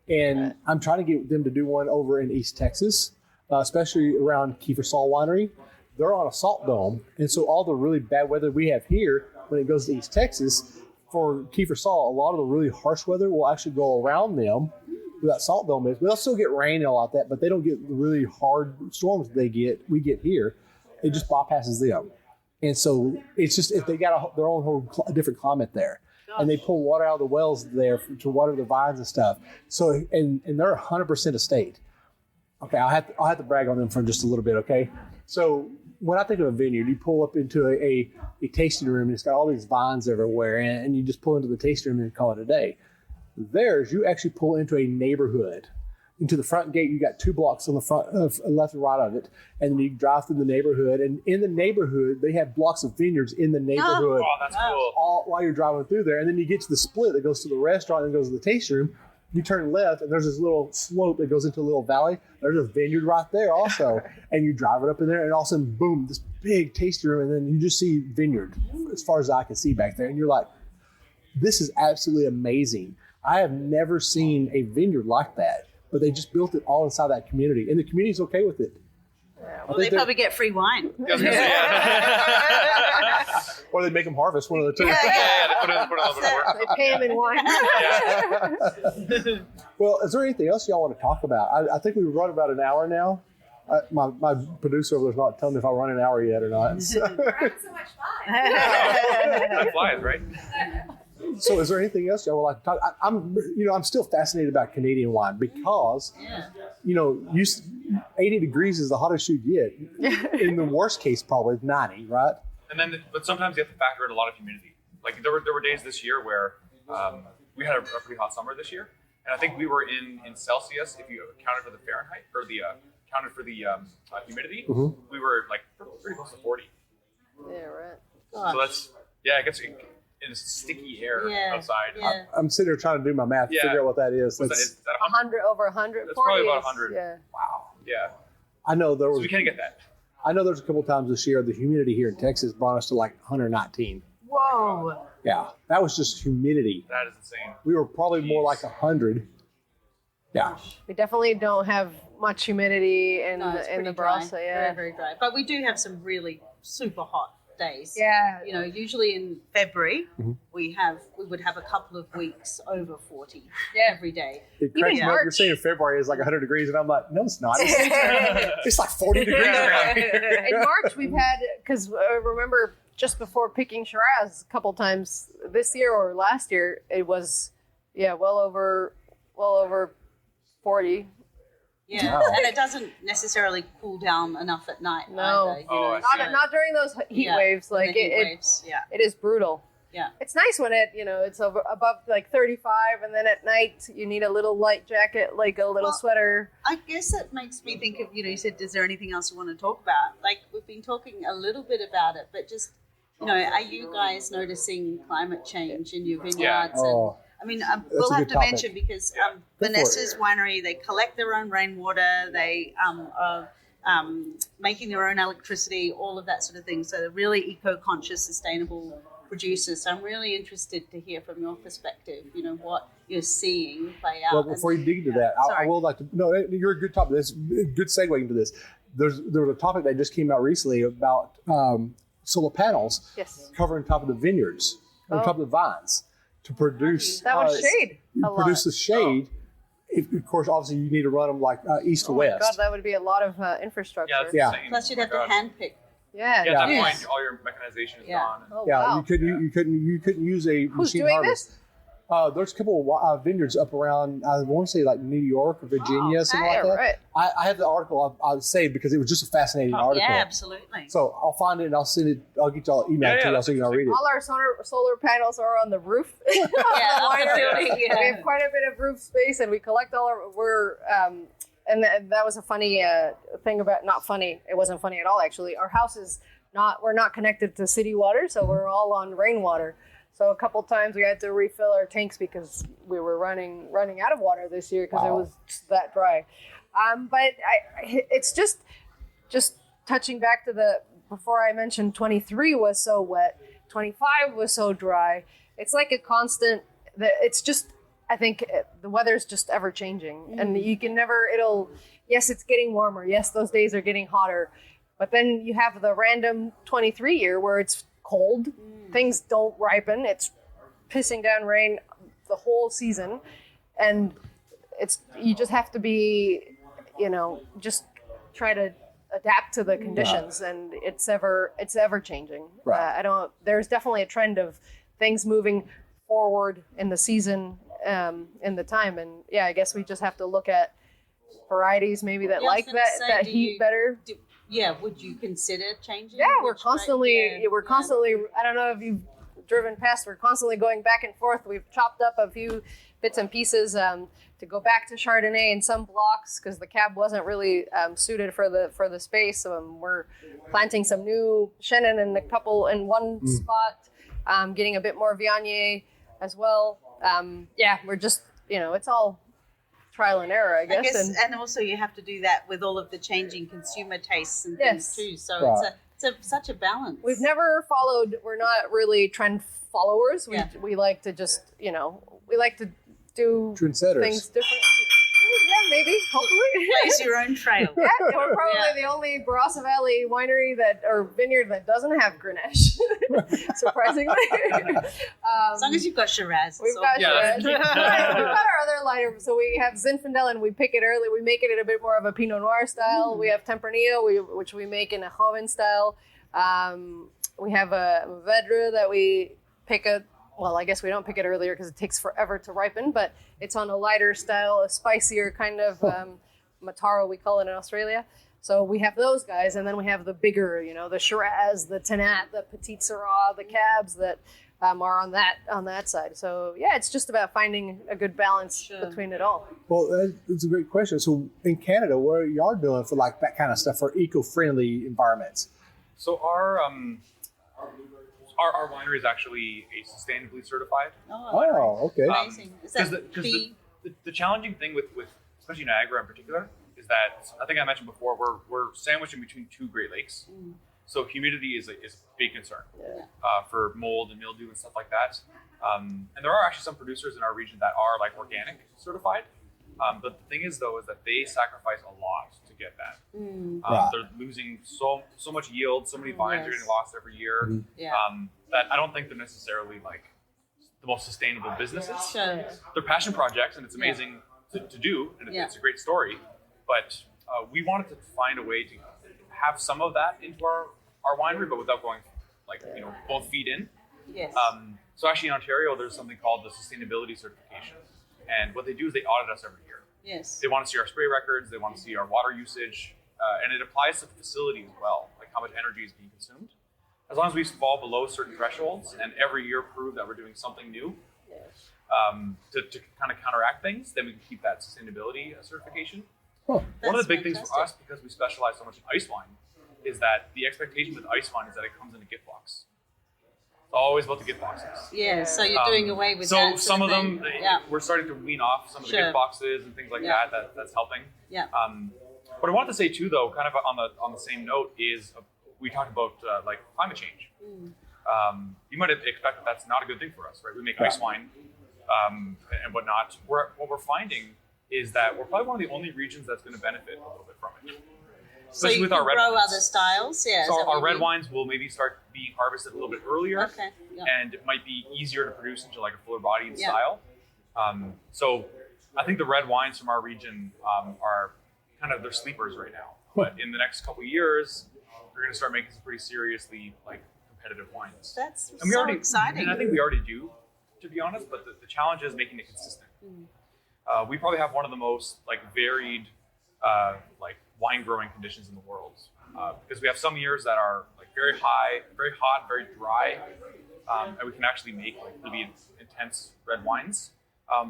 And I'm trying to get them to do one over in East Texas, especially around Kiefer Saul Winery. They're on a salt dome. And so all the really bad weather we have here, when it goes to East Texas, for Kiefer Saul, a lot of the really harsh weather will actually go around them where that salt dome is. But they'll still get rain and all like that, but they don't get the really hard storms we get here. It just bypasses them. And so it's just, if they got their own whole different climate there. And they pull water out of the wells there to water the vines and stuff. So, and they're 100% estate. Okay, I'll have to brag on them for just a little bit, okay? So when I think of a vineyard, you pull up into a tasting room and it's got all these vines everywhere, and you just pull into the tasting room and call it a day. Theirs, you actually pull into a neighborhood. Into the front gate, you got 2 blocks on the front, left and right of it, and then you drive through the neighborhood. And in the neighborhood, they have blocks of vineyards in the neighborhood. Oh, that's cool. All while you're driving through there. And then you get to the split that goes to the restaurant and goes to the tasting room. You turn left, and there's this little slope that goes into a little valley. There's a vineyard right there also. And you drive it up in there, and all of a sudden, boom, this big tasting room, and then you just see vineyard as far as I can see back there. And you're like, this is absolutely amazing. I have never seen a vineyard like that. But they just built it all inside that community. And the community's okay with it. Well, they probably get free wine. I was gonna say, yeah. Or they make them harvest, one of the two. They put in a little bit of They work. pay him in wine. Well, is there anything else y'all want to talk about? I think we've run about an hour now. My producer over there's not telling me if I run an hour yet or not. We're having so much fun. Time flies, right? So is there anything else y'all would like to talk? I'm still fascinated about Canadian wine because, 80 degrees is the hottest you get. In the worst case, probably 90, right? But sometimes you have to factor in a lot of humidity. Like there were days this year where we had a pretty hot summer this year, and I think we were in Celsius. If you accounted for the Fahrenheit or counted for the humidity, we were like pretty close to 40. Yeah, right. So that's it gets in sticky air Yeah. outside. Yeah. I'm sitting here trying to do my math to Yeah. figure out what that is. Is that 100? 100 over 100. That's probably about 40 is- 100. Yeah. Wow. Yeah. I know there was. So we can't get that. I know there's a couple times this year the humidity here in Texas brought us to like 119. Whoa. Yeah, that was just humidity. That is insane. We were probably more like 100. Yeah. We definitely don't have much humidity in No, it's the pretty dry. Barossa. Yeah. Very, very dry. But we do have some really super hot days. Yeah. You know, usually in February, we would have a couple of weeks over 40 every day. It cracks me up. You're March. saying February is like 100 degrees, and I'm like, no, it's not. It's like 40 degrees around here. In March, we've had, because remember just before picking Shiraz a couple times this year or last year, it was, well over 40. Yeah, Wow. and it doesn't necessarily cool down enough at night No. either. Oh, I see. Not during those heat waves. the Like heat it, waves. Yeah, it is brutal. yeah. It's nice when it's above like 35, and then at night you need a little light jacket, like a little Well, sweater. I guess it makes me think of, you said, is there anything else you want to talk about? Like, we've been talking a little bit about it, but just, are you guys noticing climate change in your vineyards? Yeah. Oh. I mean, we'll a have good to topic. mention because Go for it. Vanessa's winery, they collect their own rainwater, they are making their own electricity, all of that sort of thing. So they're really eco-conscious, sustainable producers. So I'm really interested to hear from your perspective, what you're seeing play out. Well, before you dig into that, I Sorry. will like to. No, you're a good topic. That's a good segue into this. There was a topic that just came out recently about solar panels Yes. covering top of the vineyards, on top of the vines, to produce That would shade a lot. produce the shade. Of course, obviously, you need to run them like east to Oh my west. God, that would be a lot of infrastructure. Yeah, that's Yeah. insane. Plus, you'd Oh have my to God. handpick. Yeah. Yeah, at that Yes. point, all your mechanization is Yeah. gone. Oh, Yeah, wow. you couldn't use a Who's machine doing harvest. this? There's a couple of vineyards up around, I want to say like New York or Virginia, something like Yeah, that. right. I have the article I'll say because it was just a fascinating article. Yeah, absolutely. So I'll find it and I'll send it. I'll get y'all email Yeah, to you that's so you can read it. All our solar panels are on the roof. Yeah, up the building, We yeah. have quite a bit of roof space, and we collect all our. And that was a funny thing about, not funny. It wasn't funny at all, actually. Our house is we're not connected to city water, so we're all on rainwater. So a couple times we had to refill our tanks because we were running out of water this year because it was just that dry. But it's just touching back to before I mentioned 23 was so wet, 25 was so dry. It's like a constant. It's just, I think the weather's just ever changing, and you can never. Yes, it's getting warmer. Yes, those days are getting hotter, but then you have the random 23 year where it's cold. Things don't ripen. It's pissing down rain the whole season, and you just have to be, just try to adapt to the conditions, and it's ever changing. Right. There's definitely a trend of things moving forward in the season, in the time, and I guess we just have to look at varieties maybe that Yeah, I was like gonna say, that do heat you- better. Would you consider changing? Yeah, we're which constantly. grape? We're constantly. I don't know if you've driven past. We're constantly going back and forth. We've chopped up a few bits and pieces to go back to Chardonnay in some blocks because the cab wasn't really suited for the space. We're planting some new Chenin in one spot, getting a bit more Viognier as well. We're just it's all trial and error, I guess. And also you have to do that with all of the changing consumer tastes and Yes. things too. So Right. it's such a balance. We've never followed. We're not really trend followers. We like to just we like to do Trendsetters. things different. Yeah, maybe. Hopefully. Blaze your own trail. Yeah, we're probably the only Barossa Valley winery or vineyard that doesn't have Grenache, surprisingly. As long as you've got Shiraz. We've it's all got good. Yeah, Shiraz. We've got our other lighter. So we have Zinfandel, and we pick it early. We make it in a bit more of a Pinot Noir style. We have Tempranillo, which we make in a Joven style. We have a Mourvedre that we pick well, I guess we don't pick it earlier because it takes forever to ripen, but it's on a lighter style, a spicier kind of Mataro, we call it in Australia. So we have those guys, and then we have the bigger, the Shiraz, the Tanat, the Petit Syrah, the Cabs that are on that side. So yeah, it's just about finding a good balance between it all. Well, that's a great question. So in Canada, what are y'all doing for like that kind of stuff for eco-friendly environments? So our Our winery is actually a sustainably certified. Oh, okay. Amazing. Is that The challenging thing with especially Niagara in particular is that I think I mentioned before we're sandwiched in between two Great Lakes, so humidity is a big concern for mold and mildew and stuff like that. And there are actually some producers in our region that are like organic certified. But the thing is though is that they sacrifice a lot to get that. They're losing so much yield, so many vines are getting lost every year. That I don't think they're necessarily like the most sustainable businesses. Sure. They're passion projects, and it's amazing to do, and it's a great story. But we wanted to find a way to have some of that into our winery, but without going like both feet in. Yes. So actually in Ontario, there's something called the sustainability certification, and what they do is they audit us every year. Yes. They want to see our spray records, they want to see our water usage, and it applies to the facility as well, like how much energy is being consumed. As long as we fall below certain thresholds and every year prove that we're doing something new to kind of counteract things, then we can keep that sustainability certification. One of the big things for us, because we specialize so much in ice wine, is that the expectation with ice wine is that it comes in a gift box. It's always about the gift boxes. Yeah, so you're doing away with so that. So some of them, we're starting to wean off some of the gift boxes and things like that's helping. Yeah. What I wanted to say too, though, kind of on the same note, is we talked about like climate change. You might expect that that's not a good thing for us, right? We make ice wine and whatnot. What we're finding is that we're probably one of the only regions that's going to benefit a little bit from it. Especially so you with can our red grow wines. other styles, So our red wines will maybe start being harvested a little bit earlier, yeah. and it might be easier to produce into like a fuller-bodied style. So I think the red wines from our region are kind of they're sleepers right now. But in the next couple of years, we're going to start making some pretty seriously like competitive wines. That's and we so already, exciting. And I think we already do, to be honest. But the challenge is making it consistent. We probably have one of the most like varied like wine growing conditions in the world because we have some years that are like very high, very hot, very dry, and we can actually make like really intense red wines.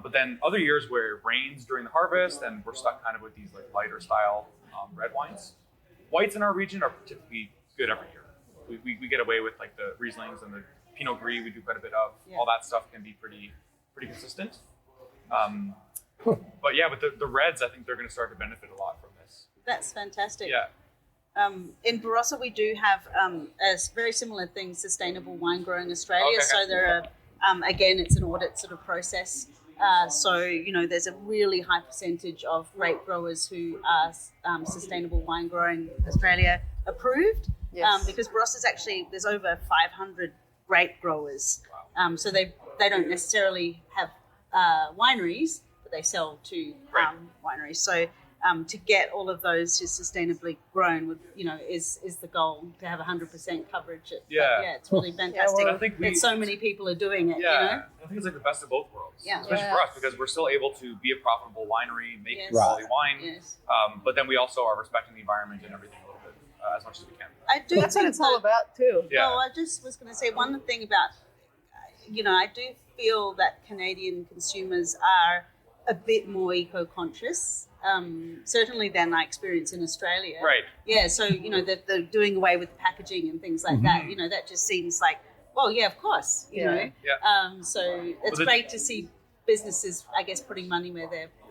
But then other years where it rains during the harvest and we're stuck kind of with these like lighter style red wines. Whites in our region are typically good every year. We get away with like the Rieslings and the Pinot Gris. We do quite a bit of all that stuff can be pretty consistent. But yeah, with the reds, I think they're going to start to benefit a lot from this. That's fantastic. Yeah. In Barossa, we do have a very similar thing, Sustainable Wine Growing Australia. Okay. So there are, again, it's an audit sort of process. So, there's a really high percentage of grape growers who are Sustainable Wine Growing Australia approved. Yes. Because Barossa's actually, there's over 500 grape growers. Wow. So they don't necessarily have wineries, but they sell to wineries. So to get all of those to sustainably grown would, is the goal, to have 100% coverage. It's really fantastic. I think that so many people are doing it. I think it's like the best of both worlds, especially for us, because we're still able to be a profitable winery, make quality wine, but then we also are respecting the environment and everything a little bit as much as we can. I do. That's what it's all about too. Well, I just was going to say one thing about, I do feel that Canadian consumers are a bit more eco-conscious, certainly than I experience in Australia. Right. Yeah, so, they're doing away with packaging and things like that. That just seems like, well, yeah, of course, you know. Yeah. So it's great to see businesses, I guess, putting money where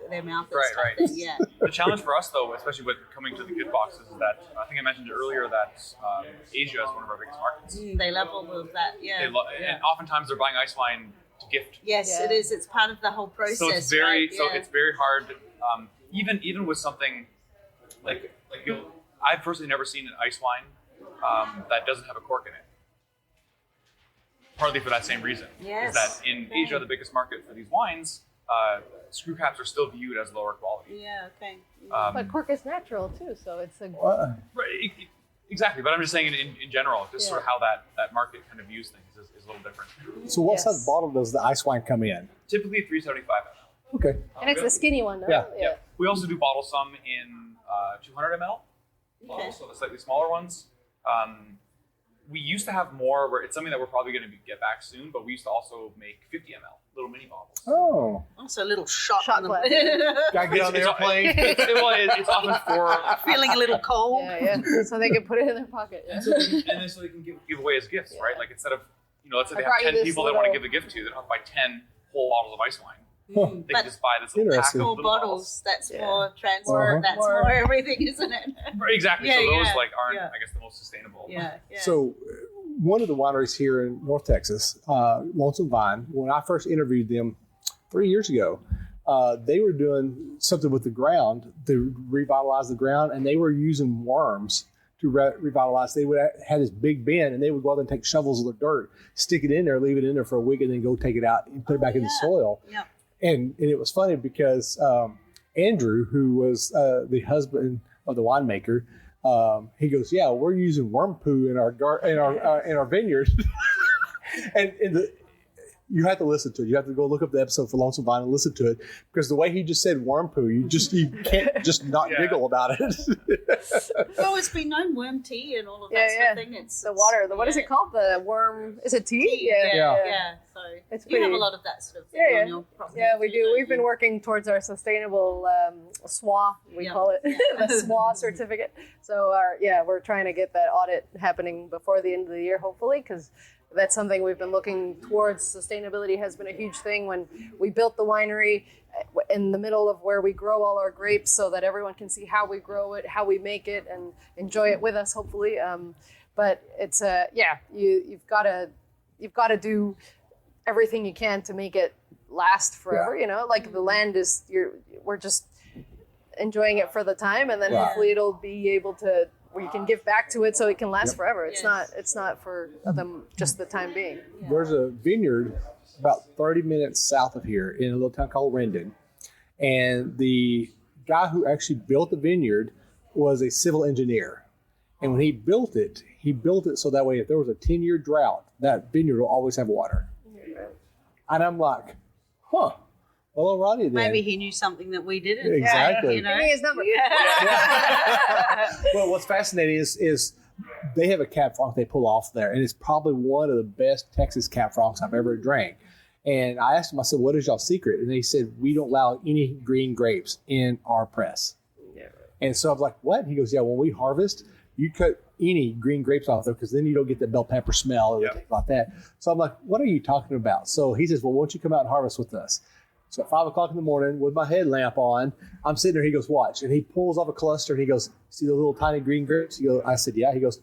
their mouth is. Right. Yeah. The challenge for us, though, especially with coming to the good boxes, is that I think I mentioned earlier that Asia is one of our biggest markets. They love all of that, And oftentimes they're buying ice wine to gift. Yes, it is. It's part of the whole process. So it's very hard. Even with something like I've personally never seen an ice wine that doesn't have a cork in it. Partly for that same reason. Yes. Is that in Asia, the biggest market for these wines, screw caps are still viewed as lower quality. Yeah. Okay. But cork is natural too, so it's a Right. Exactly, but I'm just saying in general, just sort of how that market kind of views things is a little different. So what size bottle does the ice wine come in? Typically 375 ml. Okay. And it's the skinny one, no? Yeah. We also do bottle some in 200 ml, Okay. so the slightly smaller ones. we used to have more where it's something that we're probably going to get back soon, but we used to also make 50 ml, little mini bottles. Oh. Also a little shot glass. Gotta get on the airplane. It's often for... Feeling a little cold. Yeah. So they can put it in their pocket. Yeah. And then so they can give away as gifts, right? Like instead of, let's say they have 10 people they want to give a gift to, they don't have to buy 10 whole bottles of ice wine. They can just buy this little pack of more little bottles. That's more transport. That's more everything, isn't it? Right, exactly. Yeah, so those yeah, aren't, yeah. I guess, the most sustainable. Yeah. So one of the wineries here in North Texas, Lonesome Vine, when I first interviewed them 3 years ago, they were doing something with the ground to revitalize the ground, and they were using worms to revitalize. They would have this big bin, and they would go out there and take shovels of the dirt, stick it in there, leave it in there for a week, and then go take it out and put it back in the soil. Yeah. And it was funny because Andrew, who was the husband of the winemaker, he goes, "Yeah, we're using worm poo in our vineyard," and you have to listen to it. You have to go look up the episode for Lonesome Vine and listen to it, because the way he just said worm poo, you can't just not giggle about it. Well, it's been known worm tea and all of that sort of thing. It's the water. What is it called? The worm? Is it tea? Yeah. So it's you have a lot of that sort of thing on your property. Yeah, we do. We've been working towards our sustainable SWA, we call it, the SWA certificate. So we're trying to get that audit happening before the end of the year, hopefully, because that's something we've been looking towards. Sustainability has been a huge thing. When we built the winery in the middle of where we grow all our grapes, so that everyone can see how we grow it, how we make it, and enjoy it with us, hopefully. But it's you've got to do everything you can to make it last forever. Like the land is, we're just enjoying it for the time, and then hopefully it'll be able to, where you can give back to it so it can last forever. It's not for them just the time being. There's a vineyard about 30 minutes south of here in a little town called Rendon, and the guy who actually built the vineyard was a civil engineer. And when he built it so that way if there was a 10-year drought, that vineyard will always have water. And I'm like, well, alrighty then. Maybe he knew something that we didn't. Exactly. Give me his number. Well, what's fascinating is they have a Cab Franc they pull off there, and it's probably one of the best Texas Cab Francs I've ever drank. And I asked him, I said, "What is y'all's secret?" And they said, "We don't allow any green grapes in our press." Yeah. And so I was like, "What?" And he goes, "Yeah, when we harvest, you cut any green grapes off there, because then you don't get the bell pepper smell or things like that." So I'm like, "What are you talking about?" So he says, "Well, why don't you come out and harvest with us?" So at 5 o'clock in the morning with my headlamp on, I'm sitting there. He goes, "Watch." And he pulls off a cluster and he goes, "See the little tiny green grapes?" I said, "Yeah." He goes,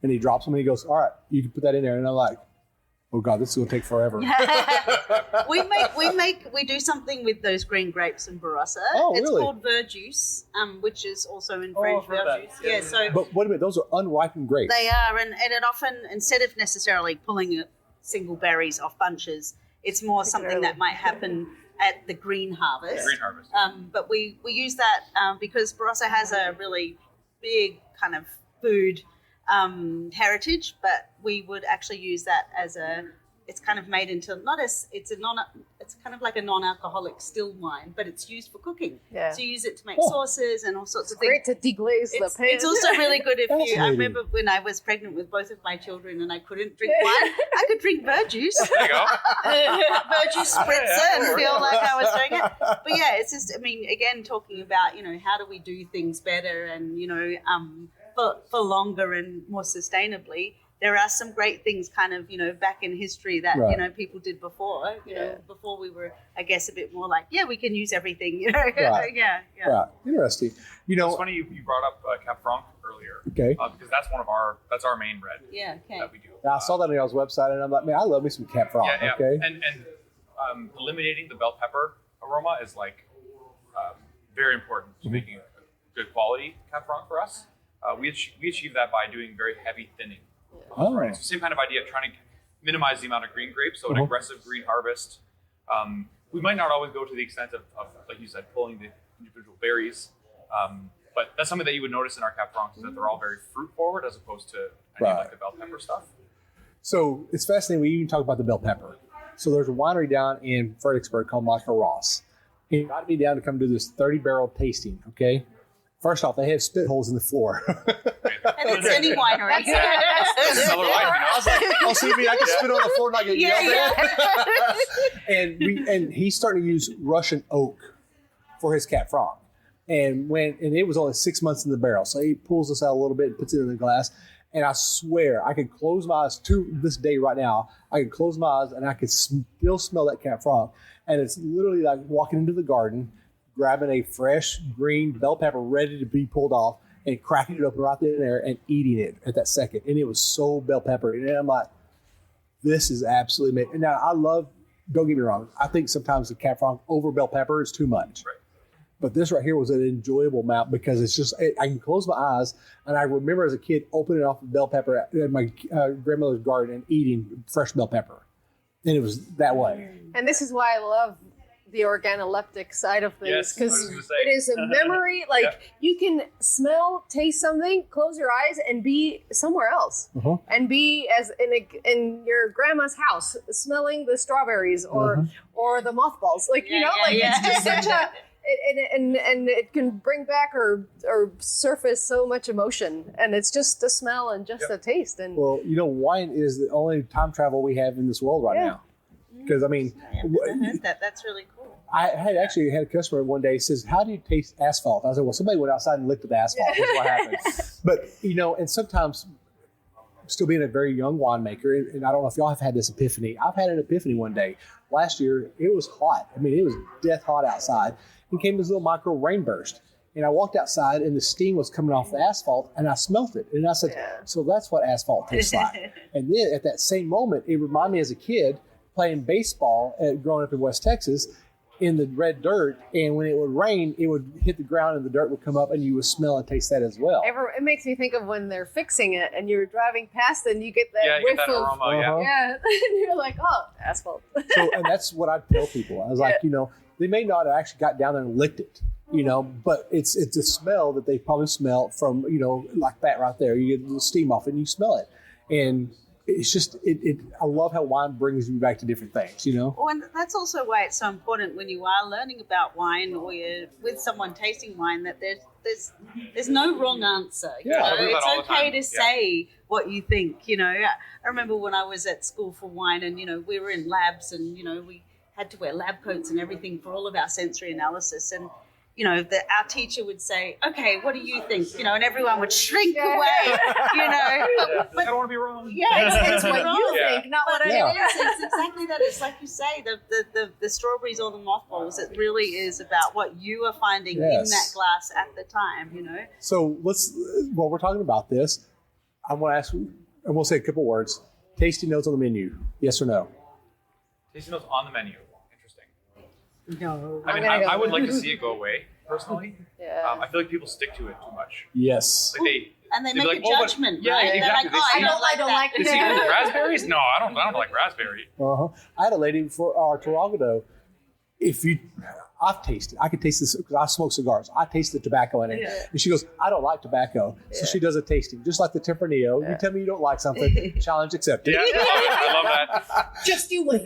and he drops them and he goes, "All right, you can put that in there." And I'm like, "Oh God, this is going to take forever." we do something with those green grapes in Barossa. Oh, it's really? called verjuice, which is also in French verjuice. Yeah. So but wait a minute, those are unripened grapes. they are, and it often, instead of necessarily pulling single berries off bunches, it's more something that might happen at the green harvest. Green harvest. But we use that because Barossa has a really big kind of food heritage, but we would actually use that as it's kind of made into it's kind of like a non-alcoholic still wine, but it's used for cooking. Yeah. So you use it to make sauces and all sorts of things. Great to deglaze the pan. It's also really good if I remember when I was pregnant with both of my children and I couldn't drink wine, I could drink verjuice. There you go. Verjuice spritzer and feel like I was doing it. But yeah, it's just, again, talking about, how do we do things better and, for longer and more sustainably. There are some great things kind of, back in history that, people did before, before we were, I guess, a bit more like, we can use everything, Right. Yeah. Right. Interesting. It's funny you brought up Cab Franc earlier. Okay. Because that's that's our main red. Yeah, okay. That we do. I saw that on y'all's website and I'm like, man, I love me some Cab Franc. Yeah. Okay. And eliminating the bell pepper aroma is very important to making a good quality Cab Franc for us. We achieve that by doing very heavy thinning. Right. It's the same kind of idea, trying to minimize the amount of green grapes, so an aggressive green harvest. We might not always go to the extent of like you said, pulling the individual berries, but that's something that you would notice in our Cab Francs is that they're all very fruit forward as opposed to any of the bell pepper stuff. So it's fascinating. We even talk about the bell pepper. So there's a winery down in Fredericksburg called Michael Ross. He invited me down to come do this 30-barrel tasting. Okay. First off, they have spit holes in the floor. And it's any winery. Sell their wine, I was like, oh, see me, I can spit on the floor and I get yelled at. And he's starting to use Russian oak for his Cab Franc. And it was only 6 months in the barrel. So he pulls this out a little bit and puts it in the glass. And I swear, I could close my eyes to this day right now. I could close my eyes and I could still smell that Cab Franc. And it's literally like walking into the garden, grabbing a fresh green bell pepper ready to be pulled off and cracking it open right there and eating it at that second. And it was so bell peppery. And I'm like, this is absolutely amazing. Now, don't get me wrong, I think sometimes the Cab Franc over bell pepper is too much. Right. But this right here was an enjoyable amount because it's just, I can close my eyes and I remember as a kid opening off the bell pepper in my grandmother's garden and eating fresh bell pepper. And it was that way. And this is why I love the organoleptic side of things, because it is a memory. Like you can smell, taste something, close your eyes, and be somewhere else, and be as in your grandma's house, smelling the strawberries or the mothballs. Like it's just such a. And it can bring back or surface so much emotion, and it's just the smell and just the taste. And well, wine is the only time travel we have in this world right now. Because I mean, that's really cool. I had a customer one day says, "How do you taste asphalt?" I said, "Well, somebody went outside and licked at the asphalt. That's what happened." But and sometimes, still being a very young winemaker, and I don't know if y'all have had this epiphany. I've had an epiphany one day last year. It was hot. I mean, it was death hot outside. And came this little micro rain burst. And I walked outside and the steam was coming off the asphalt and I smelt it. And I said, so that's what asphalt tastes like. And then at that same moment, it reminded me as a kid playing baseball growing up in West Texas in the red dirt. And when it would rain, it would hit the ground and the dirt would come up and you would smell and taste that as well. It makes me think of when they're fixing it and you're driving past and you get that whiff get that of aroma, and you're like, oh, asphalt. And that's what I tell people. I was like, they may not have actually got down there and licked it, but it's a smell that they probably smell from, like that right there. You get the steam off it and you smell it. And it's just, I love how wine brings you back to different things, Well, and that's also why it's so important when you are learning about wine or you're with someone tasting wine that there's no wrong answer. It's okay to say what you think, I remember when I was at school for wine and, we were in labs and, we had to wear lab coats and everything for all of our sensory analysis. And, our teacher would say, okay, what do you think? And everyone would shrink away, But, I don't want to be wrong. It's what you think, not what I think. It's exactly that. It's like you say, the strawberries or the mothballs, it really is about what you are finding in that glass at the time, So while we're talking about this, I'm going to ask, and we'll say a couple words. Tasting notes on the menu, yes or no? Tasting notes on the menu. No. I mean, I would like to see it go away, personally. I feel like people stick to it too much. Yes. Like they make a judgment, right? Exactly. They're like, I don't like They see raspberries? No, I don't like raspberry. I had a lady for our Tarragado. I could taste this because I smoke cigars. I taste the tobacco in it. Yeah. And she goes, I don't like tobacco. So she does a tasting, just like the Tempranillo. Yeah. You tell me you don't like something, challenge accepted. Yeah, I love that. Just you wait.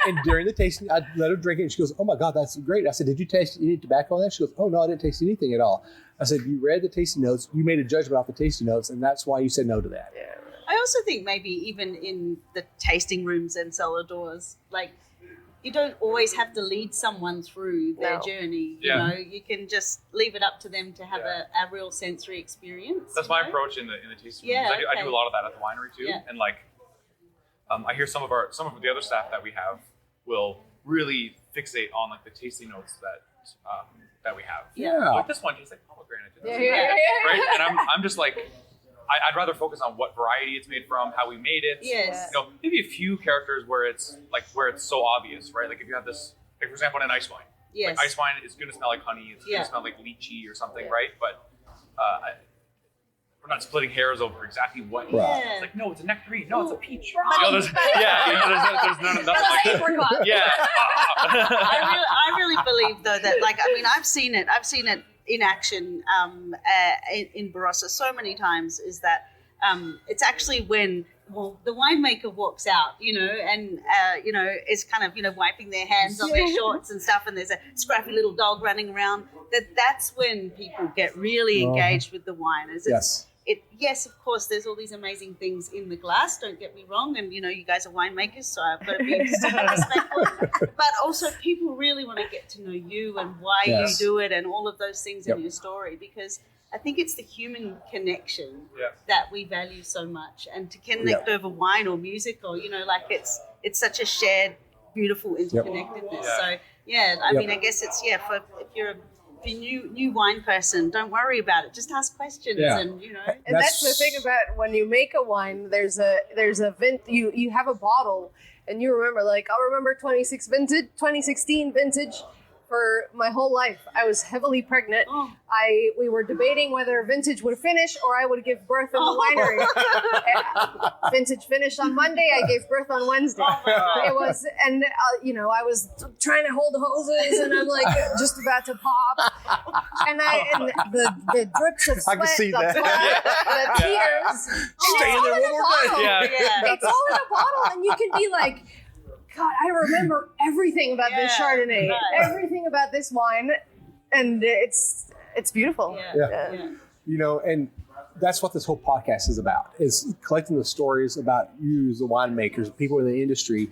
And during the tasting, I let her drink it. And she goes, oh my God, that's great. I said, did you taste any tobacco in that? She goes, oh no, I didn't taste anything at all. I said, you read the tasting notes. You made a judgment off the tasting notes. And that's why you said no to that. Yeah. I also think maybe even in the tasting rooms and cellar doors, like, you don't always have to lead someone through their journey. You can just leave it up to them to have a real sensory experience. That's my approach in the tasting rooms. I do a lot of that at the winery too. Yeah. And I hear some of the other staff that we have will really fixate on the tasting notes that we have. Yeah. Like this one tastes like pomegranate. Right? And I'm just like, I'd rather focus on what variety it's made from, how we made it. Yes. Maybe a few characters where it's so obvious, right? Like if you have this, like for example, in an ice wine. Yes. Like ice wine is going to smell like honey. It's going to smell like lychee or something, right? But we're not splitting hairs over exactly what. Right. It's like, no, it's a nectarine. No, it's a peach. There's none of that. Apricot. Yeah. I really believe though that I've seen it in action in Barossa so many times, is that it's actually when the winemaker walks out, and is kind of wiping their hands on their shorts and stuff, and there's a scrappy little dog running around. That's when people get really engaged with the wine. yes, of course, there's all these amazing things in the glass, don't get me wrong, and you guys are winemakers, so I've got to be super respectful, but also people really want to get to know you and why you do it and all of those things in your story, because I think it's the human connection that we value so much, and to connect over wine or music, or like it's such a shared, beautiful interconnectedness. So I mean, I guess it's for if you're a new wine person, don't worry about it. Just ask questions, and And that's the thing about when you make a wine. There's a you have a bottle, and you remember, like, I'll remember 2016 vintage. For my whole life, I was heavily pregnant. We were debating whether vintage would finish or I would give birth in the winery. Vintage finished on Monday. I gave birth on Wednesday. It was, and I was trying to hold hoses, and I'm like just about to pop, and the drips of sweat, the blood, the tears, Stay in there one more day. It's all in a bottle, and you can be like, God, I remember everything about this Chardonnay, everything about this wine, and it's beautiful. And that's what this whole podcast is about, is collecting the stories about you as the winemakers, people in the industry,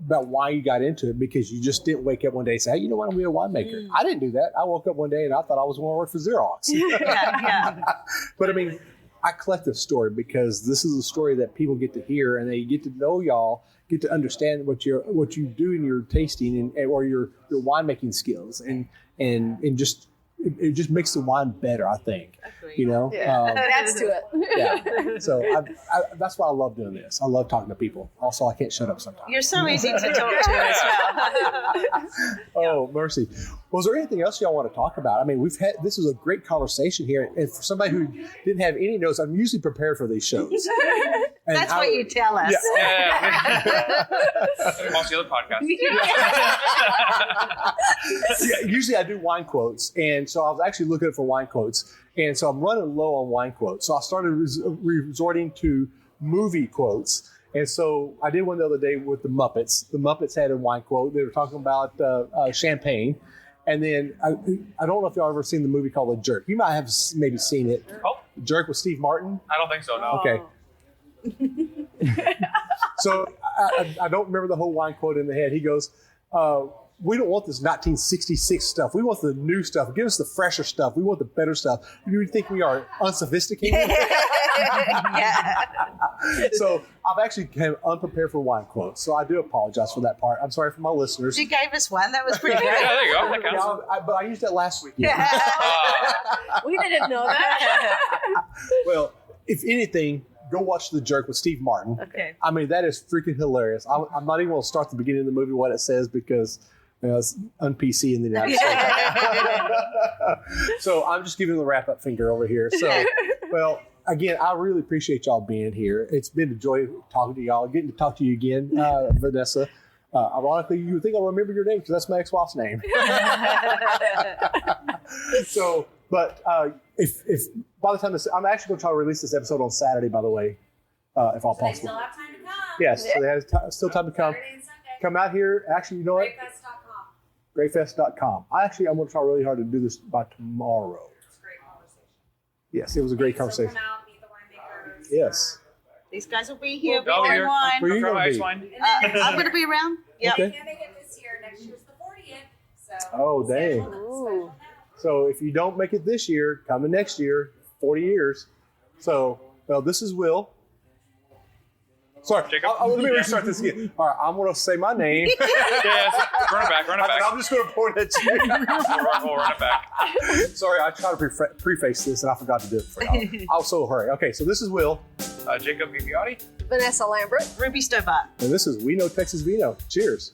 about why you got into it, because you just didn't wake up one day and say, hey, I'm going to be a winemaker. I didn't do that. I woke up one day and I thought I was going to work for Xerox. But I mean, I collect this story because this is a story that people get to hear, and they get to know y'all, get to understand what you do in your tasting or your winemaking skills, and just it just makes the wine better, I think. Agreed. It adds to it. So that's why I love doing this. I love talking to people. Also, I can't shut up sometimes. You're so easy to talk to as well. Oh, mercy. Well, is there anything else y'all want to talk about? I mean, this is a great conversation here, and for somebody who didn't have any notes, I'm usually prepared for these shows. That's what you tell us. Watch the other podcast. Usually I do wine quotes, and so I was actually looking for wine quotes, and so I'm running low on wine quotes. So I started resorting to movie quotes, and so I did one the other day with the Muppets. The Muppets had a wine quote. They were talking about champagne, and then I don't know if y'all ever seen the movie called The Jerk. You might have maybe seen it. Oh, Jerk with Steve Martin. I don't think so. No. Okay. So I don't remember the whole wine quote in the head. He goes, we don't want this 1966 stuff. We want the new stuff. Give us the fresher stuff. We want the better stuff. You think we are unsophisticated? So I've actually came unprepared for wine quotes. So I do apologize for that part. I'm sorry for my listeners. You gave us one. That was pretty good. Yeah, there you go. That counts. But I used that last week. We didn't know that. Well, if anything, go watch The Jerk with Steve Martin. Okay. I mean, that is freaking hilarious. I'm not even going to start the beginning of the movie what it says, because it's un-PC in the United States. So I'm just giving the wrap-up finger over here. So, well, again, I really appreciate y'all being here. It's been a joy talking to y'all, getting to talk to you again, Vanessa. Ironically, you would think I'll remember your name because that's my ex-wife's name. So, but if by the time I'm actually going to try to release this episode on Saturday, by the way, if all They possible. still have time to come. Yes, so they have still time to come. Saturday and Sunday. Come out here. Actually, you know what? Grapefest.com. Grapefest.com. I'm going to try really hard to do this by tomorrow. It's a great conversation. Yes, it was a great So conversation. come out, meet the winemakers. Yes. These guys will be here. I'll be pouring here. wine. Where are you Try going my to ice be? wine. I'm going to be around. Yep. Okay. If you can't make it this year, next year's the 40th. So Oh, dang. schedule now. So if you don't make it this year, coming next year, 40 years. So, well, this is Will. Sorry, Jacob? let me restart this again. All right, I'm going to say my name. Yes. Run it back. I'm just going to point at you. We'll run it back. Sorry, I tried to preface this and I forgot to do it for y'all. I'll so hurry. Okay, so this is Will, Jacob Viviotti. Vanessa Lambert. Ruby Stobart. and this is We Know Texas Vino. Cheers.